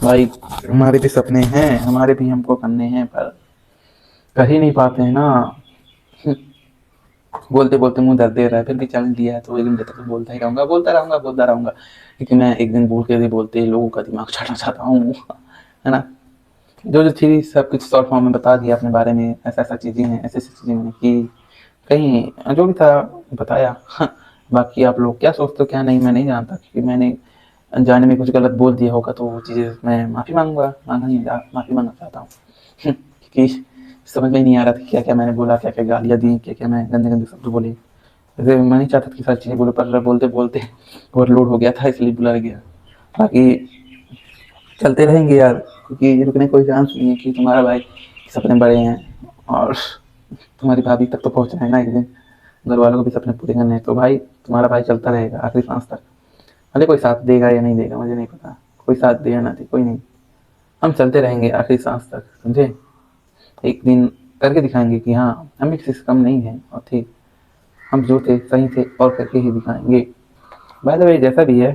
भाई हमारे भी सपने हैं, हमारे भी हमको करने हैं, पर कर ही नहीं पाते हैं ना। बोलते बोलते मुंह दर्द दे रहा है, फिर भी चैलेंज लिया है तो एक दिन तक बोलता ही रहूंगा, बोलता रहूंगा बोलता रहूंगा, क्योंकि मैं एक दिन बोल के बोलते लोगों का दिमाग चाटना चाहता हूँ। है ना, जो जो थी सब कुछ शॉर्ट फॉर्म में बता दिया अपने बारे में, ऐसा ऐसा चीज़ें हैं, ऐसी ऐसी चीज़ें मैंने की, कहीं जो भी था बताया। बाकी आप लोग क्या सोचते हो क्या नहीं मैं नहीं जानता, क्योंकि मैंने अनजाने में कुछ गलत बोल दिया होगा तो वो चीज़ें मैं माफ़ी मांगूंगा, माफ़ी मांगना चाहता हूँ। क्योंकि समझ में नहीं आ रहा था क्या क्या मैंने बोला, क्या क्या गालियाँ दी, क्या क्या मैं गंदे गंदे शब्द बोले। वैसे मैं नहीं चाहता कि सारी चीज़ें बोलो, पर बोलते बोलते ओवरलोड हो गया था इसलिए बुला गया। बाकी चलते रहेंगे यार, क्योंकि रुकने कोई चांस नहीं है कि तुम्हारा भाई सपने बड़े हैं और तुम्हारी भाभी तक तो पहुंचना है ना एक दिन, घर वालों को भी सपने पूरे करने हैं, तो भाई तुम्हारा भाई चलता रहेगा आखिरी सांस तक। भले कोई साथ देगा या नहीं देगा मुझे नहीं पता, कोई साथ दे या ना दे कोई नहीं, हम चलते रहेंगे आखिरी सांस तक, समझे। एक दिन करके दिखाएंगे कि हाँ हम भी किसी से कम नहीं है, और थे हम जो थे सही थे और करके ही दिखाएंगे। बाय द वे जैसा भी है,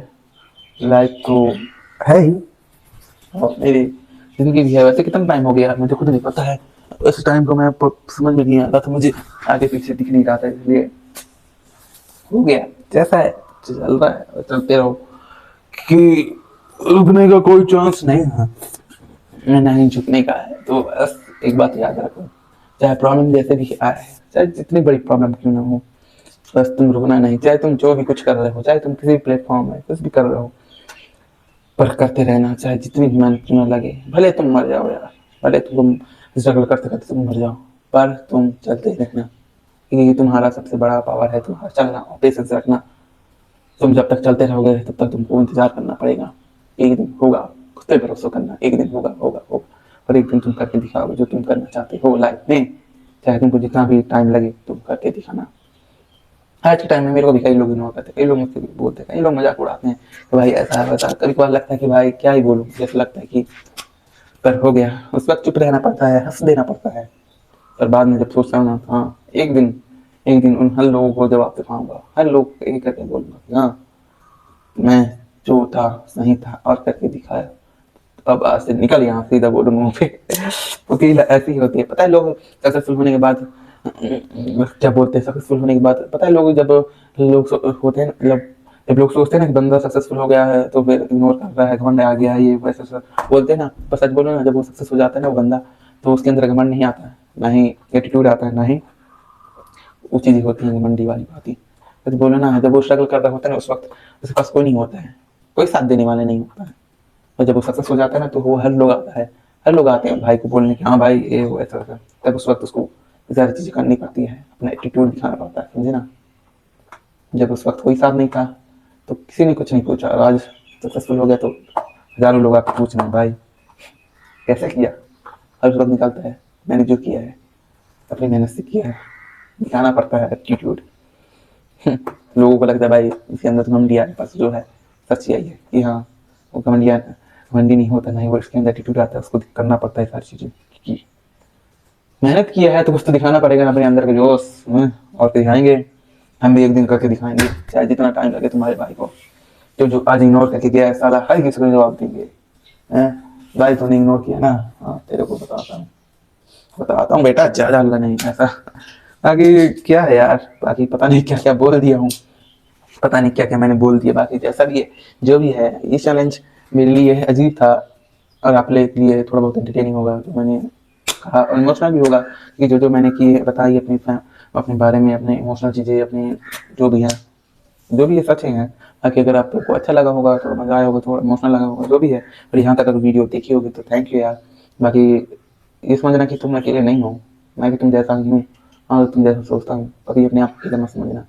लाइफ तो है ही और मेरी जिंदगी भी है। वैसे कितना टाइम हो गया मुझे खुद नहीं पता है, उस टाइम को मैं समझ में नहीं आ रहा था, मुझे आगे पीछे दिख नहीं रहा था, इसलिए हो गया जैसा है चल रहा है और चलते रहो, कि रुकने का कोई चांस नहीं है, ना ही झुकने का है। तो बस एक बात याद रखो, चाहे प्रॉब्लम जैसे भी आए, चाहे जितनी बड़ी प्रॉब्लम क्यों ना हो, बस तुम रुकना नहीं, चाहे तुम जो भी कुछ कर रहे हो, चाहे तुम किसी प्लेटफॉर्म में कुछ भी कर रहे हो, पर करते रहना, चाहे जितनी भी मेहनत क्यों ना लगे, भले तुम मर जाओ यार, भले तुम स्ट्रगल करते करते तुम मर जाओ, पर तुम चलते रहना, क्योंकि तुम्हारा सबसे बड़ा पावर है तुम्हारा चलना और पेशेंस रखना। तुम जब तक चलते रहोगे तब तक तुमको इंतजार करना पड़ेगा, एक दिन होगा, खुद पे भरोसा करना, एक दिन होगा होगा होगा, और एक दिन तुम करके दिखाओगे जो तुम करना चाहते हो लाइफ में, चाहे तुमको जितना भी टाइम लगे तुम करके दिखाना। आज के टाइम में मेरे को भी कई लोग इग्नोर करते हैं, कई लोग मुझसे बोलते हैं, कई लोग मजाक उड़ाते हैं कि भाई ऐसा है वैसा, कभी कभार लगता है कि भाई क्या ही बोलूँ, जैसे लगता है कि पर हो गया, उस वक्त चुप रहना पड़ता है, हंस देना पड़ता है। पर बाद में जब सोचता हूँ ना, हाँ एक दिन उन हर लोगों को जवाब दिखाऊंगा, हर लोग एक करके बोलूंगा कि हाँ मैं जो था सही था और करके दिखाया। अब आज से निकल यहाँ, सीधा बोलूंगा मुंह पे। क्योंकि ऐसी ही होती है, पता है लोग सक्सेसफुल होने के बाद क्या बोलते हैं, सक्सेसफुल होने के बाद पता है लोग जब होते हैं मतलब जब लोग सोचते हैं ना कि बंदा सक्सेसफुल हो गया है तो फिर इग्नोर कर रहा है, घमंड आ गया है, ये वैसे सब बोलते हैं ना। पर सच बोलो ना, जब वो सक्सेस हो जाता है ना वो बंदा, तो उसके अंदर घमंड नहीं आता है, ना ही एटीट्यूड आता है, ना ही वो चीजें होती हैं घमंडी वाली बातें। सच बोलो ना, जब वो स्ट्रगल कर रहा होता है ना उस वक्त उसके पास कोई नहीं होता है, कोई साथ देने वाले नहीं होता है। और जब वो सक्सेस हो जाता है ना तो वो हर लोग आता है, हर लोग आते हैं भाई को बोलने की हाँ भाई ये वो ऐसा वैसा। तब उस वक्त उसको सारी चीजें करनी पड़ती है, अपना एटीट्यूड दिखाना पड़ता है, समझे ना। जब उस वक्त कोई साथ नहीं था तो किसी ने कुछ नहीं पूछा, और आज सक्सेसफुल हो गया तो हजारों लोग आपको पूछ रहे हैं भाई कैसे किया। हर वक्त निकलता है मैंने जो किया है अपनी मेहनत से किया है, दिखाना पड़ता है एटीट्यूड। लोगों को लगता है भाई इसके अंदर तो घमंडी है, पास जो है सच यही है कि हाँ वो घमंडिया घमंडी नहीं होता, नहीं वो इसके अंदर एटीट्यूड आता है, उसको करना पड़ता है सारी चीजें की मेहनत किया है तो कुछ तो दिखाना पड़ेगा ना अपने अंदर का जोश। और तो दिखाएंगे, हम भी एक दिन करके दिखाएंगे, चाहे जितना टाइम लगे तुम्हारे भाई को। तो जो आज इग्नोर करके गया है साला हर किसी को जवाब देंगे। भाई तूने इग्नोर किया ना, हाँ तेरे को बताता हूँ बेटा, ज्यादा अल्लाह नहीं ऐसा। बाकी क्या है यार, बाकी पता नहीं क्या क्या बोल दिया हूँ, पता नहीं क्या क्या मैंने बोल दिया। बाकी जैसा भी है जो भी है, ये चैलेंज मेरे लिए अजीब था और आप लोग के लिए थोड़ा बहुत एंटरटेनिंग होगा, तो मैंने कहा और इमोशनल भी होगा कि जो जो मैंने की बताई अपने बारे में, अपने इमोशनल चीज़ें, अपने जो भी है सच है। बाकी अगर आपको अच्छा लगा होगा, थोड़ा मजा आया होगा, थोड़ा इमोशनल लगा होगा, जो भी है, और यहाँ तक अगर वीडियो देखी होगी तो थैंक यू यार। बाकी ये समझना कि तुम अकेले नहीं हो, मैं भी तुम जैसा ही हूँ और तुम जैसा सोचता हूँ, कभी अपने आप अकेले मत समझना।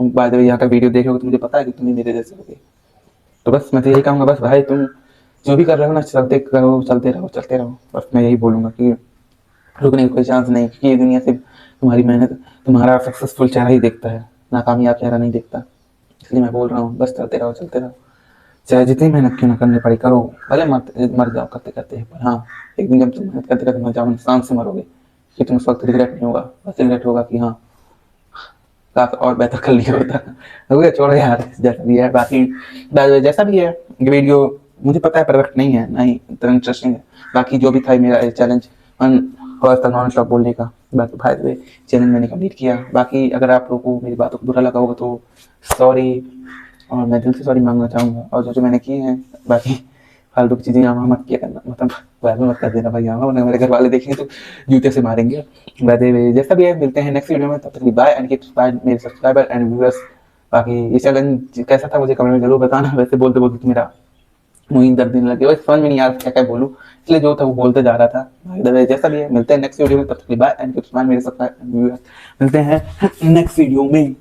बाय द वे यहाँ तक वीडियो देखोगे तो मुझे पता है कि तुम ही मेरे जैसे होगे। तो बस मैं तो यही कहूँगा, बस भाई तुम जो भी कर रहे हो ना चलते रहो। बस मैं यही बोलूँगा कि रुकने का कोई चांस नहीं, क्योंकि ये दुनिया सिर्फ तुम्हारी मेहनत, तुम्हारा सक्सेसफुल चेहरा ही देखता है, नाकामयाब चेहरा नहीं देखता। इसलिए मैं बोल रहा हूँ बस चलते रहो, चाहे जितनी मेहनत क्यों ना करनी पड़ी करो, भले मर जाओ करते करते। पर हाँ एक दिन जब तुम मेहनत करते करते मर जाओ, इंसान से मरोगे कि तुम उस वक्त रिग्रेट नहीं होगा, बस रिग्रेट होगा कि हाँ काफी और बेहतर कर लिया होता। हो गया, छोड़ो यार जैसा भी है। बाकी जैसा भी है ये वीडियो मुझे पता है परफेक्ट नहीं है, ना ही इतना इंटरेस्टिंग है। बाकी जो भी था मेरा चैलेंज फर्स्ट नॉन स्टॉप बोलने का, बाकी भाई वे चैलेंज मैंने कंप्लीट किया। बाकी अगर आप लोगों को मेरी बातों को बुरा लगा होगा तो सॉरी, और मैं दिल से सॉरी मांगना चाहूँगा। और जो जो मैंने किए हैं बाकी फालतू की चीज़ें यहाँ मत किया करना, मतलब बाद में मत कर देना भाई, यहाँ वरना मेरे घर वाले देखेंगे तो जूते से मारेंगे। वैसे जैसा भी है मिलते हैं नेक्स्ट वीडियो में, तब तक बाय एंड कीप इंस्पायर्ड मेरे सब्सक्राइबर एंड व्यूअर्स। बाकी ये चैलेंज कैसा था मुझे कमेंट में जरूर बताना। वैसे बोलते बोलते तो मेरा मुँह दर्द देने लगे, समझ में नहीं यार क्या क्या बोलूँ, इसलिए जो था वो बोलते जा रहा था। जैसा भी है मिलते हैं नेक्स्ट वीडियो में, तब तक बाय एंड कीप स्माइल मेरे सब्सक्राइबर एंड व्यूअर्स। मिलते हैं नेक्स्ट वीडियो में।